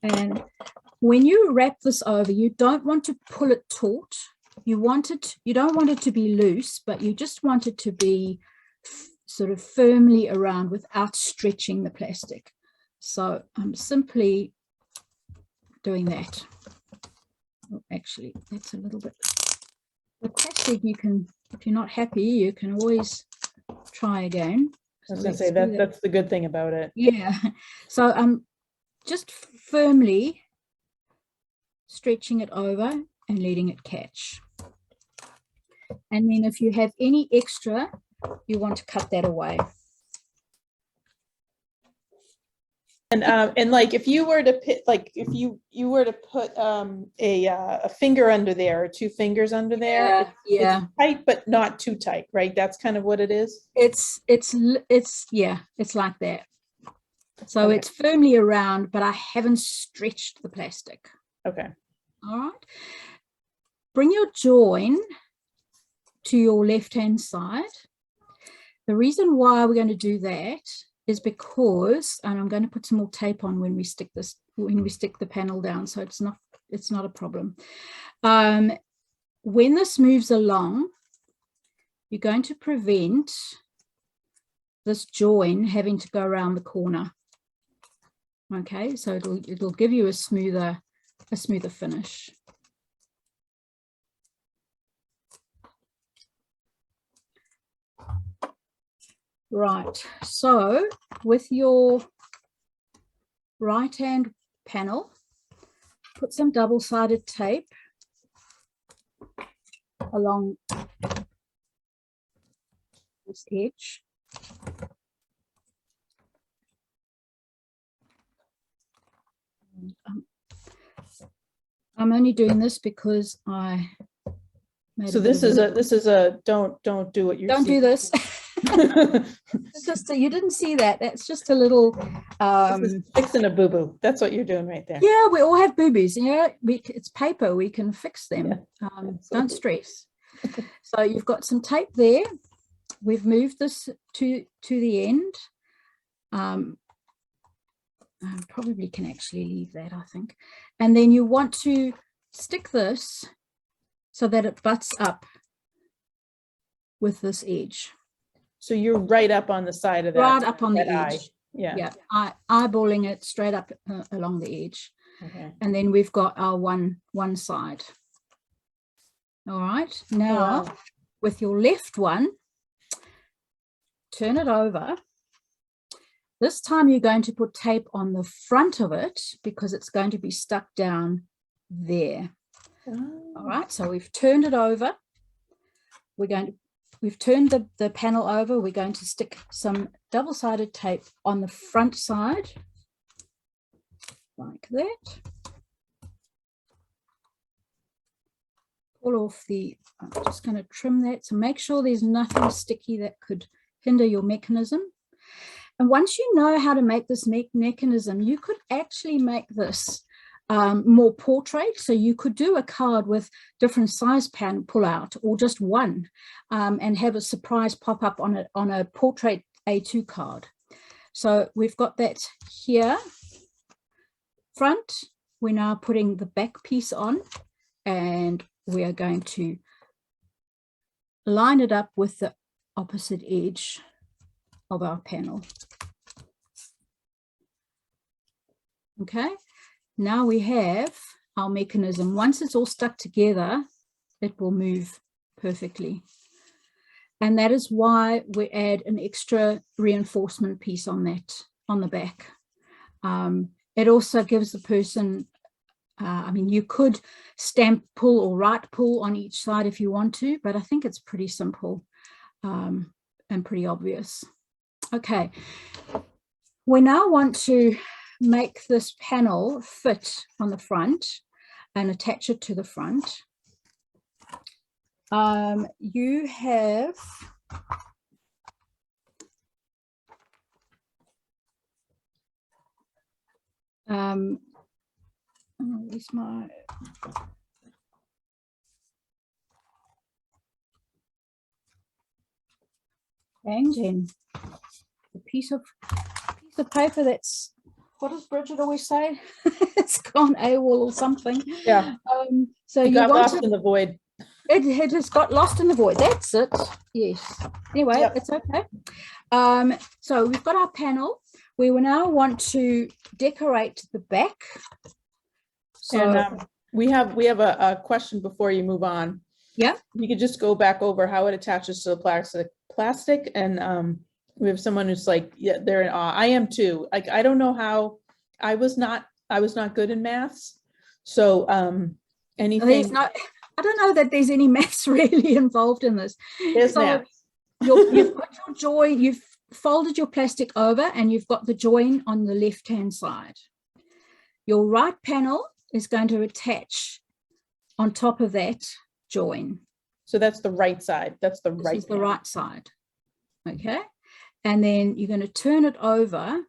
And when you wrap this over, you don't want to pull it taut. You don't want it to be loose, but you just want it to be sort of firmly around without stretching the plastic. So I'm simply doing that. Oh, actually, that's a little bit. The plastic, you can, if you're not happy, you can always try again. I was going to say that's the good thing about it. Yeah. So I'm just firmly stretching it over and letting it catch. And then if you have any extra, you want to cut that away. And like if you were to put, like if you were to put a finger under there or 2 fingers under there, yeah, it's tight but not too tight, right? That's kind of what it is. It's like that. So okay, it's firmly around, but I haven't stretched the plastic. Okay. All right. Bring your join to your left-hand side. The reason why we're going to do that is because, and I'm going to put some more tape on when we stick the panel down, so it's not a problem. When this moves along, you're going to prevent this join having to go around the corner. Okay, so it'll give you a smoother finish. Right, so with your right hand panel, put some double-sided tape along this edge. I'm only doing this because I made so this is a don't do what you're don't do this. It's just you didn't see that. That's just a little fixing a boo-boo. That's what you're doing right there. Yeah, we all have boobies. Yeah, it's paper. We can fix them. Yeah, don't stress. So you've got some tape there. We've moved this to the end. I probably can actually leave that, I think. And then you want to stick this so that it butts up with this edge. So you're right up on the side of that. Right up on the edge. Eye. Yeah. Eyeballing it straight up along the edge. Okay. And then we've got our one side. All right. Now, with your left one, turn it over. This time you're going to put tape on the front of it because it's going to be stuck down there. All right. So we've turned it over. We've turned the panel over. We're going to stick some double-sided tape on the front side, like that. Pull off I'm just going to trim that. So make sure there's nothing sticky that could hinder your mechanism. And once you know how to make this mechanism, you could actually make this more portrait. So you could do a card with different size pull out, or just one, and have a surprise pop up on a portrait A2 card. So we've got that here. Front, we're now putting the back piece on, and we are going to line it up with the opposite edge of our panel. Okay. Now we have our mechanism. Once it's all stuck together, it will move perfectly. And that is why we add an extra reinforcement piece on the back. It also gives the person, I mean, you could stamp pull or right pull on each side if you want to, but I think it's pretty simple and pretty obvious. Okay. We now want to make this panel fit on the front and attach it to the front. You have where's my and a piece of paper that's, what does Bridget always say? It's gone AWOL or something. Yeah. So you got lost in the void. It has got lost in the void. That's it. Yes. Anyway, yep. It's okay. So we've got our panel. We will now want to decorate the back. So and, we have a question before you move on. Yeah. You could just go back over how it attaches to the plastic, and we have someone who's like, yeah, they're in awe. I am too. Like, I don't know how. I was not good in maths, so anything. I don't know that there's any maths really involved in this. There's so maths. You've got your join. You've folded your plastic over, and you've got the join on the left-hand side. Your right panel is going to attach on top of that join. So that's the right side. That's the right. This is the right side. Okay. And then you're going to turn it over,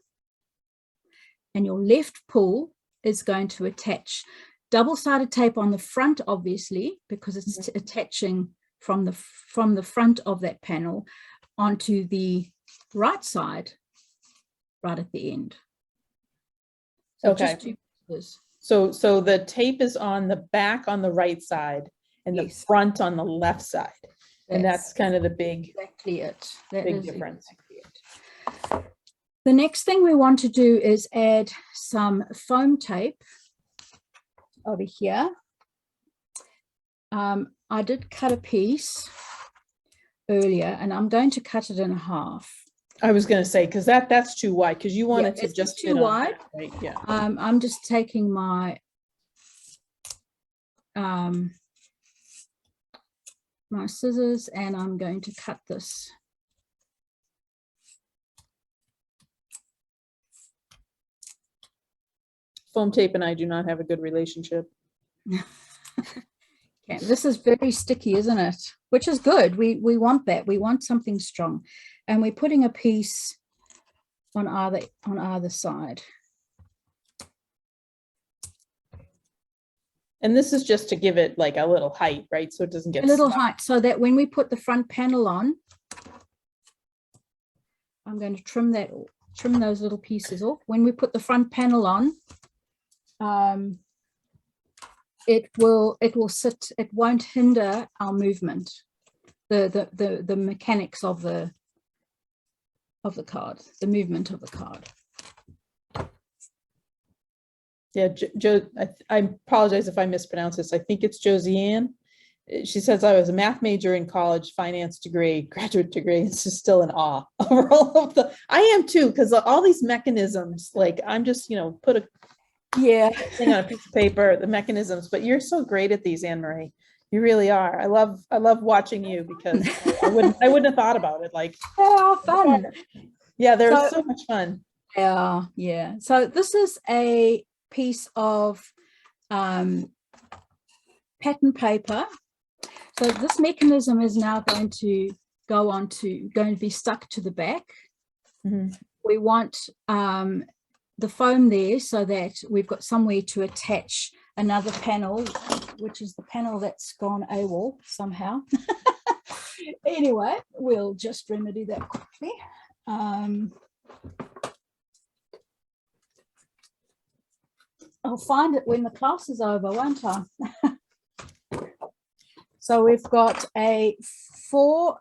and your left pull is going to attach double-sided tape on the front, obviously, because it's attaching from the front of that panel onto the right side, right at the end. So okay. Just 2 pieces. So the tape is on the back on the right side, and yes, the front on the left side. And that's kind of the big, exactly it. That big difference. Exactly it. The next thing we want to do is add some foam tape over here. I did cut a piece earlier, and I'm going to cut it in half. I was going to say, because that's too wide, because you want it to just too wide. That, right? Yeah. I'm just taking my my scissors, and I'm going to cut this. Foam tape and I do not have a good relationship. Okay, this is very sticky, isn't it? Which is good. We want that. We want something strong. And we're putting a piece on either side. And this is just to give it like a little height, right? So it doesn't get a little height, so that when we put the front panel on, I'm going to trim those little pieces off. When we put the front panel on, it will sit, it won't hinder our movement, the mechanics of the card, the movement of the card. Yeah, I apologize if I mispronounce this. I think it's Josiane. She says, I was a math major in college, finance degree, graduate degree. It's just still in awe over all of I am too, because all these mechanisms, like I'm just, put a thing on a piece of paper, the mechanisms, but you're so great at these, Anne Marie. You really are. I love watching you, because I wouldn't have thought about it. Like, oh, fun. Yeah, they're so much fun. Yeah. So this is a piece of pattern paper. So this mechanism is now going to be stuck to the back. Mm-hmm. We want the foam there so that we've got somewhere to attach another panel, which is the panel that's gone AWOL somehow. Anyway, we'll just remedy that quickly. I'll find it when the class is over, won't I? So we've got a 4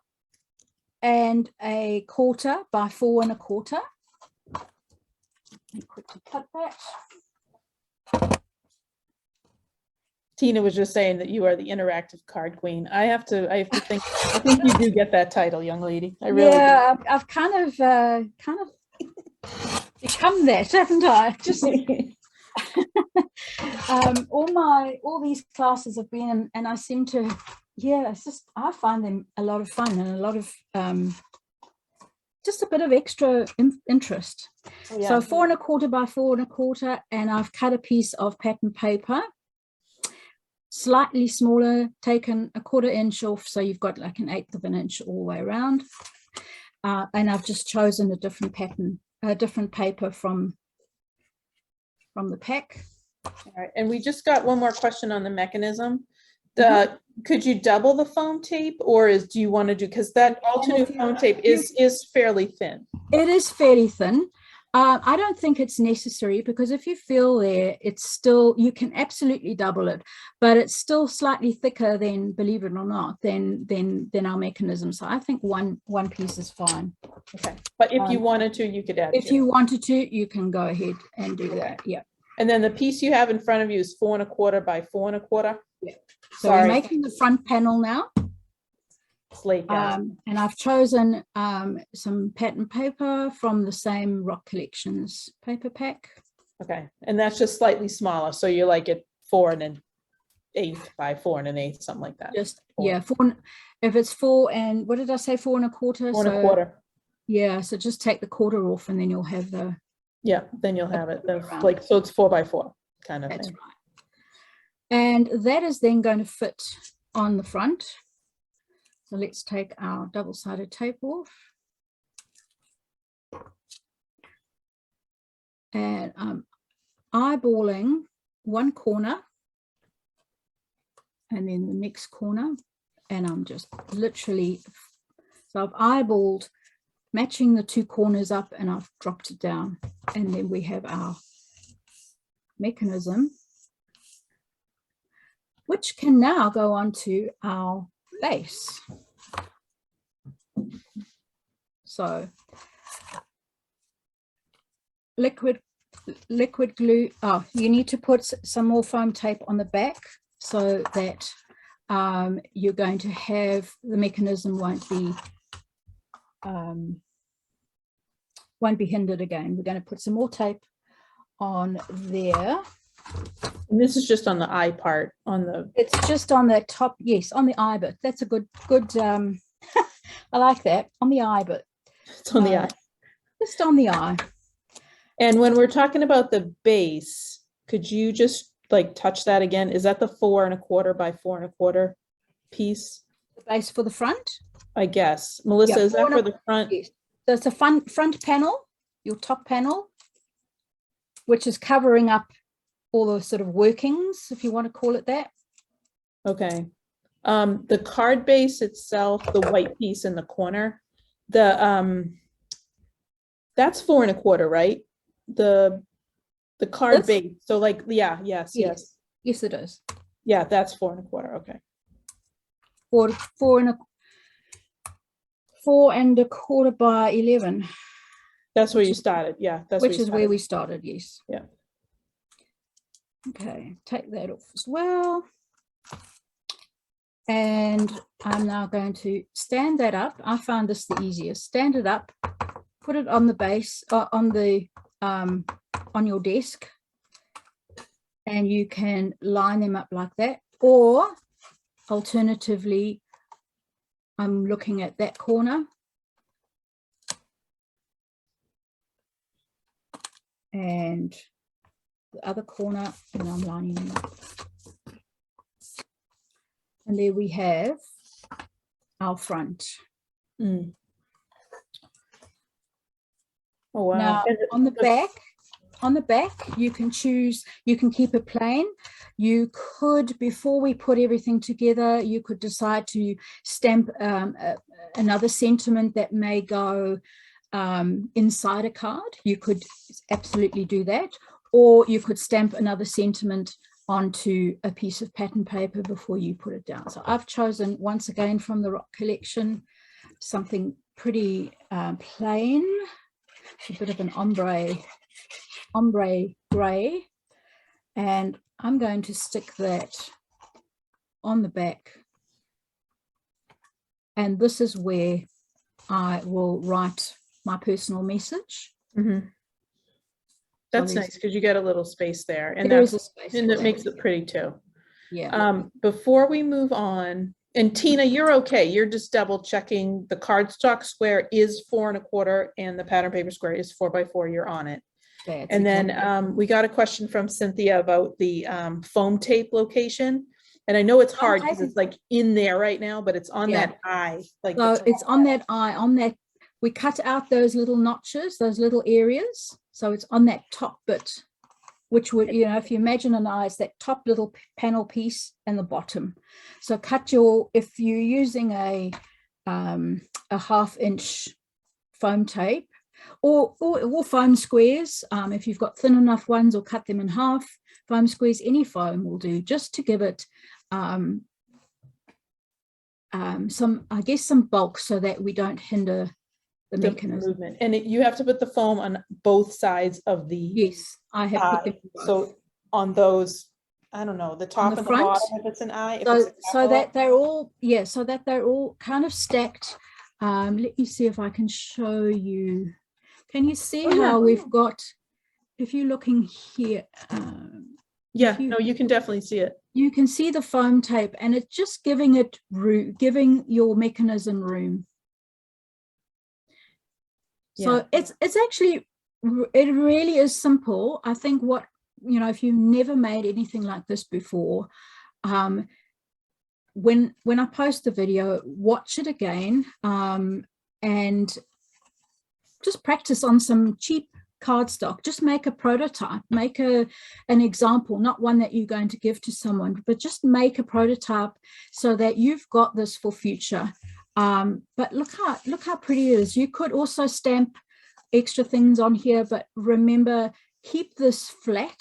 1/4 by 4 1/4. Quickly cut that. Tina was just saying that you are the interactive card queen. I have to think. I think you do get that title, young lady. I really do. I've kind of become that, haven't I? Just all these classes have been, and I seem to, it's just, I find them a lot of fun and a lot of just a bit of extra interest. So 4 1/4 by 4 1/4, and I've cut a piece of pattern paper, slightly smaller, taken a 1/4 inch off, so you've got like an 1/8 of an inch all the way around, and I've just chosen a different pattern, a different paper from the pack. All right, and we just got one more question on the mechanism. Could you double the foam tape, or do you want to do, because that ALTENEW foam tape is fairly thin? It is fairly thin. I don't think it's necessary, because if you feel there, it's still, you can absolutely double it, but it's still slightly thicker than, believe it or not, than our mechanism. So I think one piece is fine. Okay, but if you wanted to, you could add. If you wanted to, you can go ahead and do that. Yeah. And then the piece you have in front of you is 4 1/4 by 4 1/4. Yeah. So we're making the front panel now. Slate, and I've chosen some pattern paper from the same Rock Collections paper pack. Okay, and that's just slightly smaller, so you're like at 4 1/8 by 4 1/8, something like that. Just 4. If it's 4 and what did I say, 4 1/4? 4 1/4. Yeah, so just take the 1/4 off, and then you'll have the. Yeah, then you'll have it like, so it's 4 by 4 kind of That's thing. right. And that is then going to fit on the front. So let's take our double-sided tape off. And I'm eyeballing one corner and then the next corner. And I'm just literally, so I've eyeballed, matching the 2 corners up, and I've dropped it down. And then we have our mechanism, which can now go onto our base. So liquid glue. Oh, you need to put some more foam tape on the back so that you're going to have the mechanism won't be hindered again. We're going to put some more tape on there. And this is just on the eye part, it's just on the top, yes, on the eye bit. That's a good I like that, on the eye bit. It's on the eye. Just on the eye. And when we're talking about the base, could you just like touch that again? Is that the 4 1/4 by 4 1/4 piece? The base for the front? I guess. Melissa, is that for the front? Yes. So it's a front panel, your top panel, which is covering up all the sort of workings, if you want to call it that. Okay. The card base itself, the white piece in the corner, that's 4 1/4, right? The card This? base. So like, yeah, yes. Yes, it is. Yeah, that's 4 1/4. Okay. 4 1/4 by 11. That's where you started. Yeah, that's which is where we started. Yes. Yeah. Okay, take that off as well. And I'm now going to stand that up. I found this the easiest. Stand it up, put it on the base, on your desk, and you can line them up like that. Or alternatively, I'm looking at that corner, and the other corner, and I'm lining them up. And there we have our front. Mm. Oh, wow. Now on the back, you can choose, you can keep it plain. You could, before we put everything together, you could decide to stamp another sentiment that may go inside a card. You could absolutely do that. Or you could stamp another sentiment onto a piece of pattern paper before you put it down. So I've chosen, once again, from the Rock collection, something pretty plain, a bit of an ombre gray, and I'm going to stick that on the back, and this is where I will write my personal message. Mm-hmm. That's nice because you get a little space there, and there is a space, and that makes it pretty too. Yeah. Before we move on, and Tina, you're okay. You're just double checking the cardstock square is 4 1/4 and the pattern paper square is 4 by 4. You're on it. That's and exactly. Then we got a question from Cynthia about the foam tape location. And I know it's hard because it's like in there right now, but it's on that eye. Like, so it's on that eye, on that. We cut out those little notches, those little areas. So it's on that top bit, which would, you know, if you imagine an eye, it's that top little panel piece and the bottom. So cut your, if you're using a 1/2 inch foam tape, or foam squares, if you've got thin enough ones, or cut them in half. Foam squares, any foam will do, just to give it some, I guess, some bulk, so that we don't hinder the mechanism movement. And you have to put the foam on both sides of the yes, I have put them both. So on those, I don't know, the top and the bottom, if it's an eye, so that they're all, so that they're all kind of stacked. Let me see if I can show you. Can you see how we've got, if you're looking here, no, you can definitely see it. You can see the foam tape, and it's just giving it room, giving your mechanism room. So it's actually, it really is simple. I think what, you know, if you've never made anything like this before, when I post the video, watch it again, and just practice on some cheap cardstock. Just make a prototype, make an example, not one that you're going to give to someone, but just make a prototype so that you've got this for future. But look how pretty it is. You could also stamp extra things on here, but remember, keep this flat,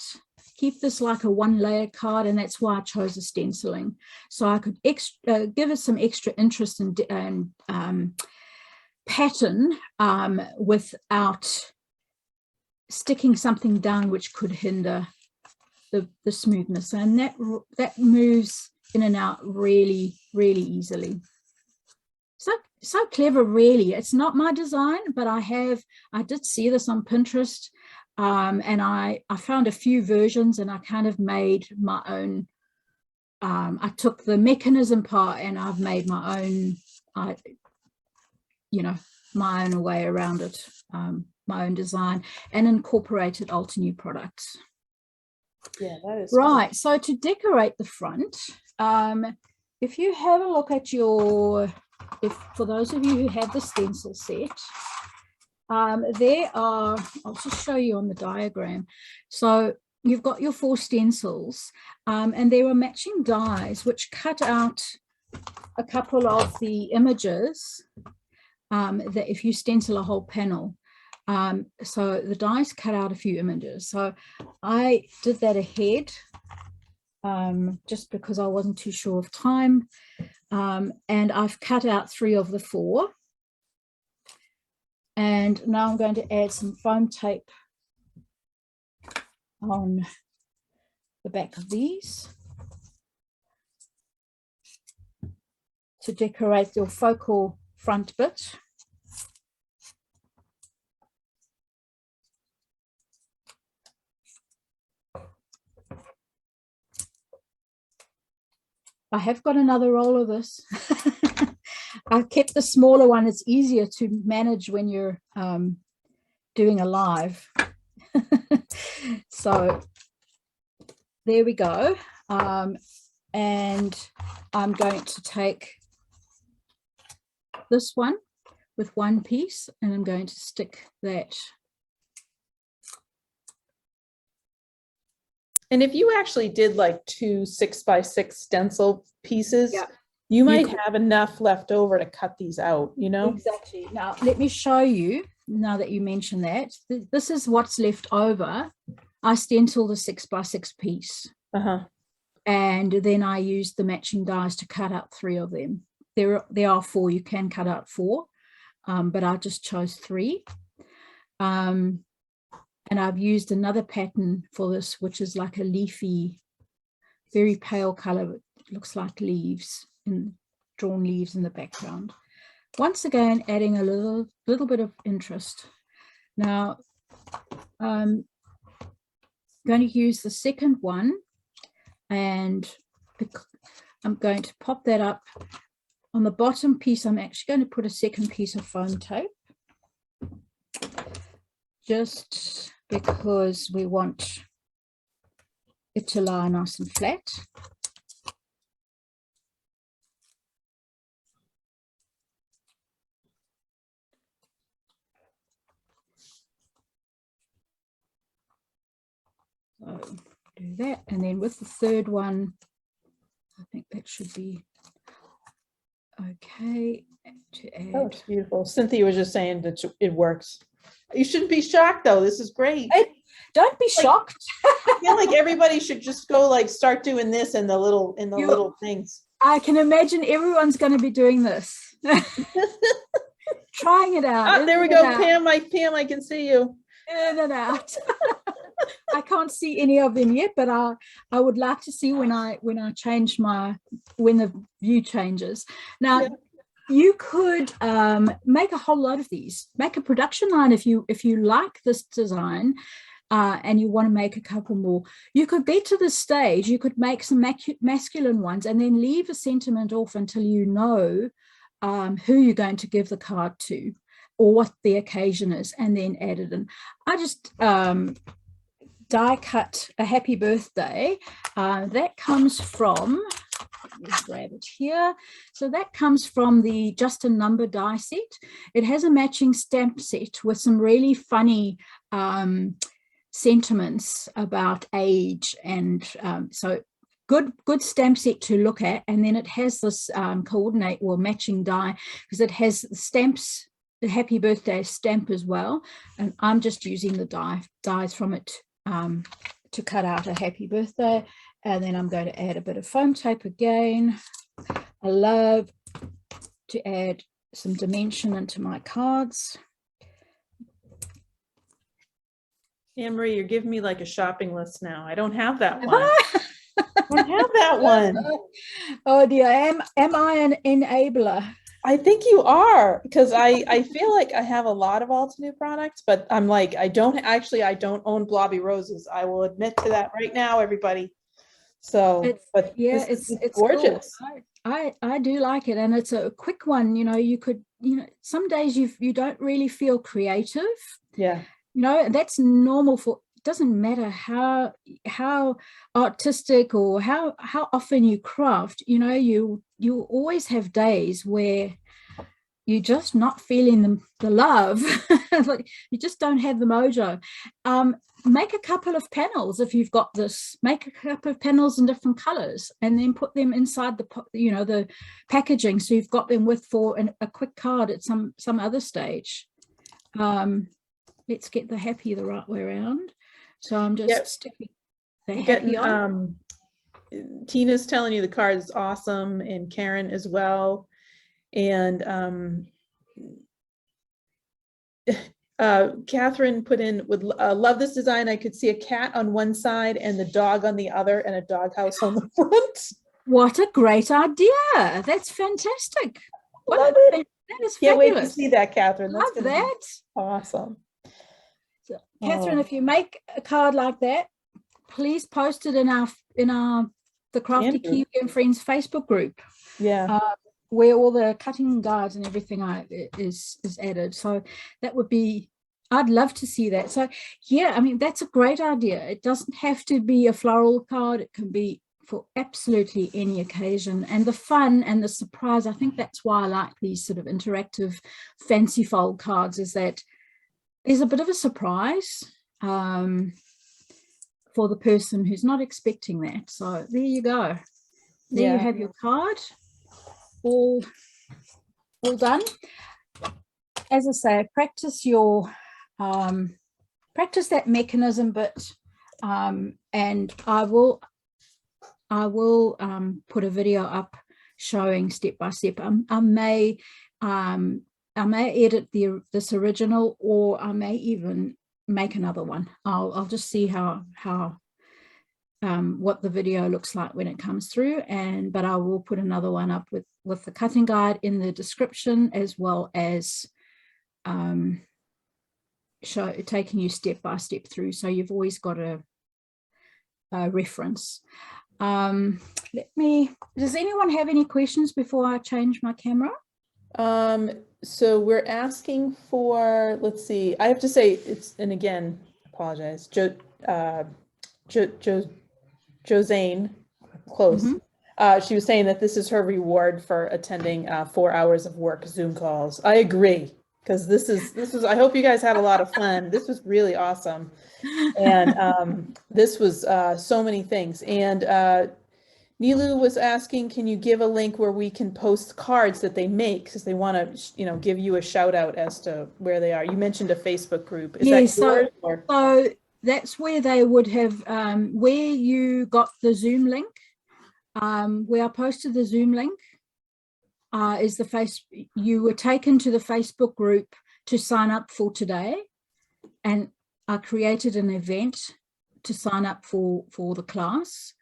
keep this like a 1-layer card, and that's why I chose the stenciling. So I could give it some extra interest and pattern without sticking something down which could hinder the smoothness, and that moves in and out really, really easily. So clever, really. It's not my design, but I did see this on Pinterest, and I found a few versions, and I kind of made my own. I took the mechanism part, and I've made my own, my own way around it, my own design, and incorporated ALTENEW products. Yeah, that is right. cool. So to decorate the front, if you have a look at your, for those of you who have the stencil set, there are, I'll just show you on the diagram. So you've got your 4 stencils, and there are matching dies which cut out a couple of the images that if you stencil a whole panel. So the dies cut out a few images. So I did that ahead just because I wasn't too sure of time. And I've cut out 3 of the 4. And now I'm going to add some foam tape on the back of these to decorate your focal front bit. I have got another roll of this. I've kept the smaller one. It's easier to manage when you're doing a live. So there we go. And I'm going to take this one with one piece, and I'm going to stick that. And if you actually did like 2 6x6 stencil pieces, yeah, you might have enough left over to cut these out, you know? Exactly. Now, let me show you, now that you mention that, this is what's left over. I stenciled a 6x6 piece. And then I used the matching dies to cut out 3 of them. There are 4. You can cut out 4, but I just chose 3. And I've used another pattern for this, which is like a leafy, very pale color. It looks like leaves, and drawn leaves in the background. Once again, adding a little bit of interest. Now, I'm going to use the second one, and I'm going to pop that up. On the bottom piece, I'm actually going to put a second piece of foam tape, just because we want it to lie nice and flat. So do that, and then with the third one, I think that should be okay to add. That looks beautiful. Cynthia was just saying that it works. You shouldn't be shocked though. This is great. Don't be shocked. I feel like everybody should just go like start doing this in the little things. I can imagine everyone's going to be doing this. Trying it out. Oh, there we go. Pam, I can see you. In and out. I can't see any of them yet, but I would like to see when the view changes. Now, yeah. You could make a whole lot of these. Make a production line if you like this design, and you want to make a couple more. You could get to this stage. You could make some masculine ones, and then leave a sentiment off until you know who you're going to give the card to, or what the occasion is, and then add it in. I just die cut a happy birthday. That comes from, let me grab it here. So that comes from the Just a Number die set. It has a matching stamp set with some really funny sentiments about age, and so good stamp set to look at. And then it has this coordinate or matching die, because it has stamps, the happy birthday stamp as well, and I'm just using the dies from it to cut out a happy birthday. And then I'm going to add a bit of foam tape again. I love to add some dimension into my cards. Anne-Marie, you're giving me like a shopping list now. I don't have that one. I don't have that one. Oh dear, am I an enabler? I think you are, because I feel like I have a lot of ALTENEW products, but I'm like, I don't own Blobby Roses. I will admit to that right now, everybody. So, it's gorgeous. Cool. I do like it, and it's a quick one. You could, some days you don't really feel creative. Yeah. That's normal doesn't matter how artistic or how often you craft, you know, you always have days where you're just not feeling the love. Like you just don't have the mojo. Make a couple of panels if you've got this. Make a couple of panels in different colors, and then put them inside the, you know, the packaging, so you've got them with for a quick card at some other stage. Let's get the happy the right way around. So I'm just sticking the happy on. Tina's telling you the card is awesome, and Karen as well. And Catherine put in, would love this design. I could see a cat on one side and the dog on the other, and a doghouse on the front. What a great idea. That's fantastic. Love it. That is Can't fabulous. wait to see that, Catherine. That's love that. Awesome. So, Catherine, if you make a card like that, please post it in the Crafty Kiwi and Friends Facebook group. Yeah. Where all the cutting guides and everything is added. So that would be, I'd love to see that. So yeah, I mean, that's a great idea. It doesn't have to be a floral card. It can be for absolutely any occasion. And the fun and the surprise, I think that's why I like these sort of interactive fancy fold cards, is that there's a bit of a surprise for the person who's not expecting that. So there you go. There you have your card. All done. As I say, practice your practice that mechanism bit, and I will put a video up showing step by step. I may edit this original, or I may even make another one. I'll just see how what the video looks like when it comes through, but I will put another one up with the cutting guide in the description, as well as taking you step by step through, so you've always got a reference. Does anyone have any questions before I change my camera? So we're asking for, let's see, I have to say it's, and again, apologize, Josane, close. She was saying that this is her reward for attending 4 hours of work Zoom calls. I agree, because this is, I hope you guys had a lot of fun. This was really awesome. And this was so many things. And Nilu was asking, can you give a link where we can post cards that they make, because they want to, you know, give you a shout out as to where they are. You mentioned a Facebook group. Is that yours? So that's where they would have, where you got the Zoom link, where I posted the Zoom link, is you were taken to the Facebook group to sign up for today, and I created an event to sign up for the class,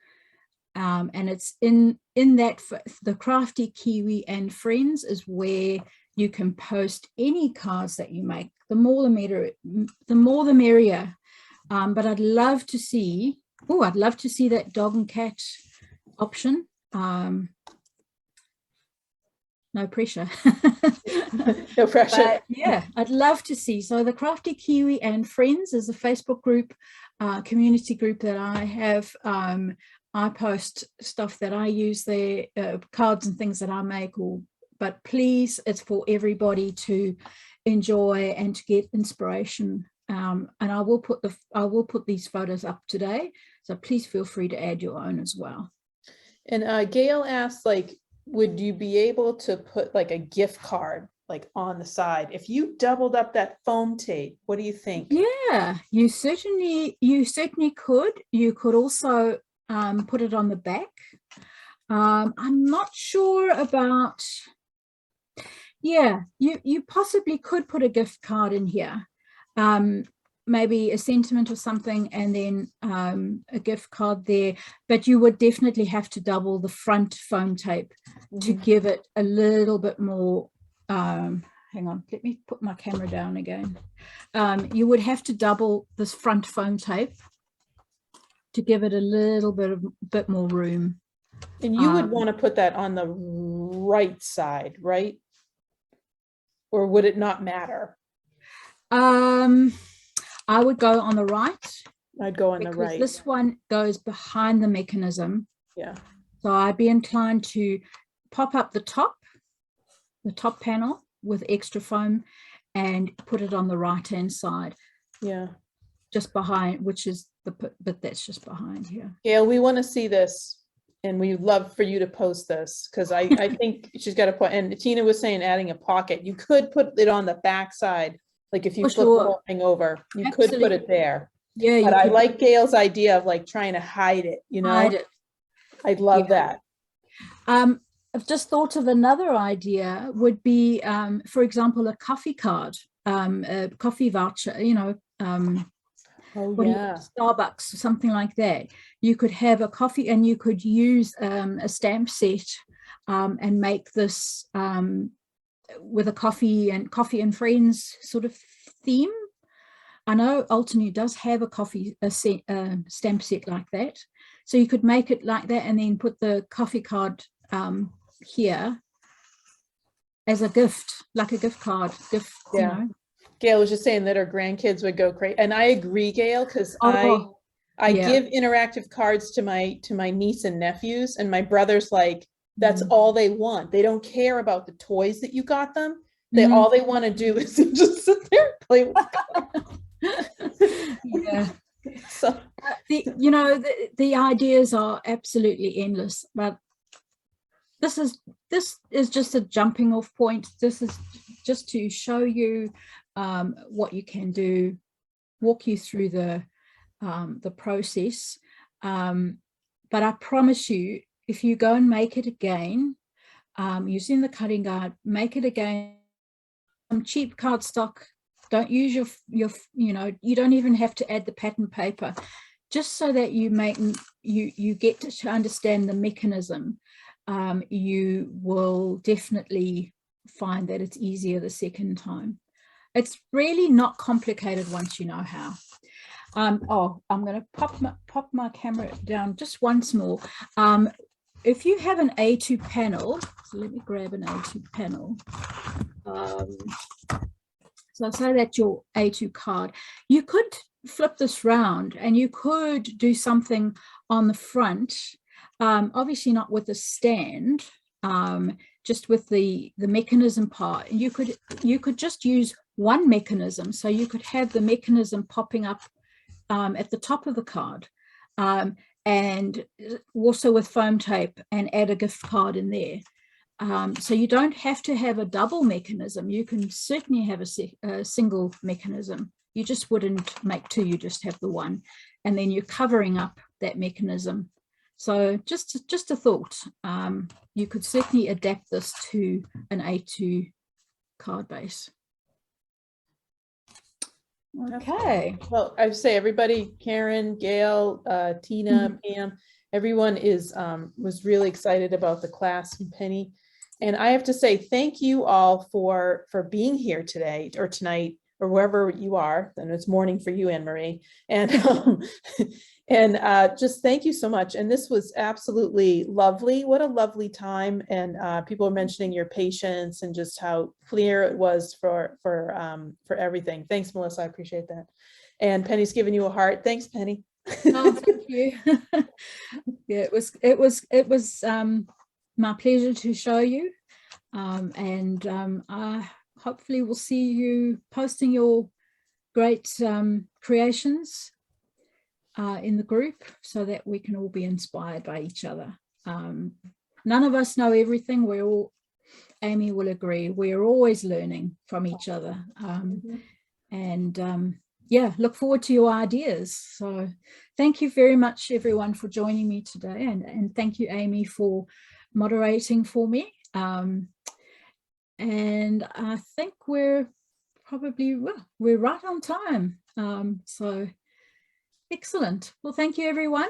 and it's in that, the Crafty Kiwi and Friends is where you can post any cards that you make. The more the merrier. But I'd love to see, that dog and cat option. No pressure. No pressure. But yeah, I'd love to see. So the Crafty Kiwi and Friends is a Facebook group, community group that I have. I post stuff that I use there, cards and things that I make. But please, it's for everybody to enjoy and to get inspiration. And I will put these photos up today, so please feel free to add your own as well. And Gail asked, like, would you be able to put like a gift card like on the side if you doubled up that foam tape? What do you think? Yeah, you certainly could. You could also put it on the back. I'm not sure about, you possibly could put a gift card in here. Maybe a sentiment or something, and then a gift card there, but you would definitely have to double the front foam tape to give it a little bit more. Hang on, let me put my camera down again. You would have to double this front foam tape to give it a little bit more room. And you would want to put that on the right side, right? Or would it not matter? I would go on the right. I'd go on the because right. this one goes behind the mechanism. Yeah. So I'd be inclined to pop up the top panel with extra foam and put it on the right hand side. Yeah. Just behind, which is but that's just behind here. Gail, we want to see this, and we'd love for you to post this, because I think she's got to put, and Tina was saying adding a pocket. You could put it on the back side, like if you flip the whole thing over, you could put it there. Yeah, but I like Gail's idea of like trying to hide it, you know. Hide it. I'd love that. I've just thought of another idea would be, for example, a coffee card, a coffee voucher, you know, Starbucks, something like that. You could have a coffee and you could use a stamp set and make this with a coffee and friends sort of theme. I know ALTENEW does have a stamp set like that. So you could make it like that and then put the coffee card here as a gift, like a gift card. You know. Gail was just saying that her grandkids would go crazy. And I agree, Gail, because I give interactive cards to my niece and nephews, and my brother's like, that's all they want. They don't care about the toys that you got them. All they want to do is just sit there and play with cards. Yeah. So the ideas are absolutely endless, but this is just a jumping off point. This is just to show you what you can do, walk you through the process. But I promise you, if you go and make it again, using the cutting guide, make it again, some cheap cardstock. Don't use your you don't even have to add the pattern paper, just so that you get to understand the mechanism. You will definitely find that it's easier the second time. It's really not complicated once you know how. I'm going to pop my camera down just once more. If you have an A2 panel, so let me grab an A2 panel. So say that's your A2 card. You could flip this round and you could do something on the front, obviously not with the stand, just with the mechanism part. You could just use one mechanism. So you could have the mechanism popping up at the top of the card, and also with foam tape, and add a gift card in there. So you don't have to have a double mechanism. You can certainly have a single mechanism. You just wouldn't make two, you just have the one. And then you're covering up that mechanism. So just a thought. You could certainly adapt this to an A2 card base. Okay. Well, I would say everybody, Karen, Gail, Tina, Pam, everyone was really excited about the class, and Penny. And I have to say thank you all for being here today or tonight or wherever you are. And it's morning for you, Anne Marie. And just thank you so much. And this was absolutely lovely. What a lovely time. And people are mentioning your patience and just how clear it was for everything. Thanks, Melissa. I appreciate that. And Penny's giving you a heart. Thanks, Penny. Oh, thank you. Yeah, it was my pleasure to show you, and hopefully we'll see you posting your great creations in the group, so that we can all be inspired by each other. None of us know everything. Amy will agree, we're always learning from each other, and yeah, look forward to your ideas. So thank you very much, everyone, for joining me today, and thank you, Amy, for moderating for me. And I think we're right on time. So excellent. Well, thank you, everyone.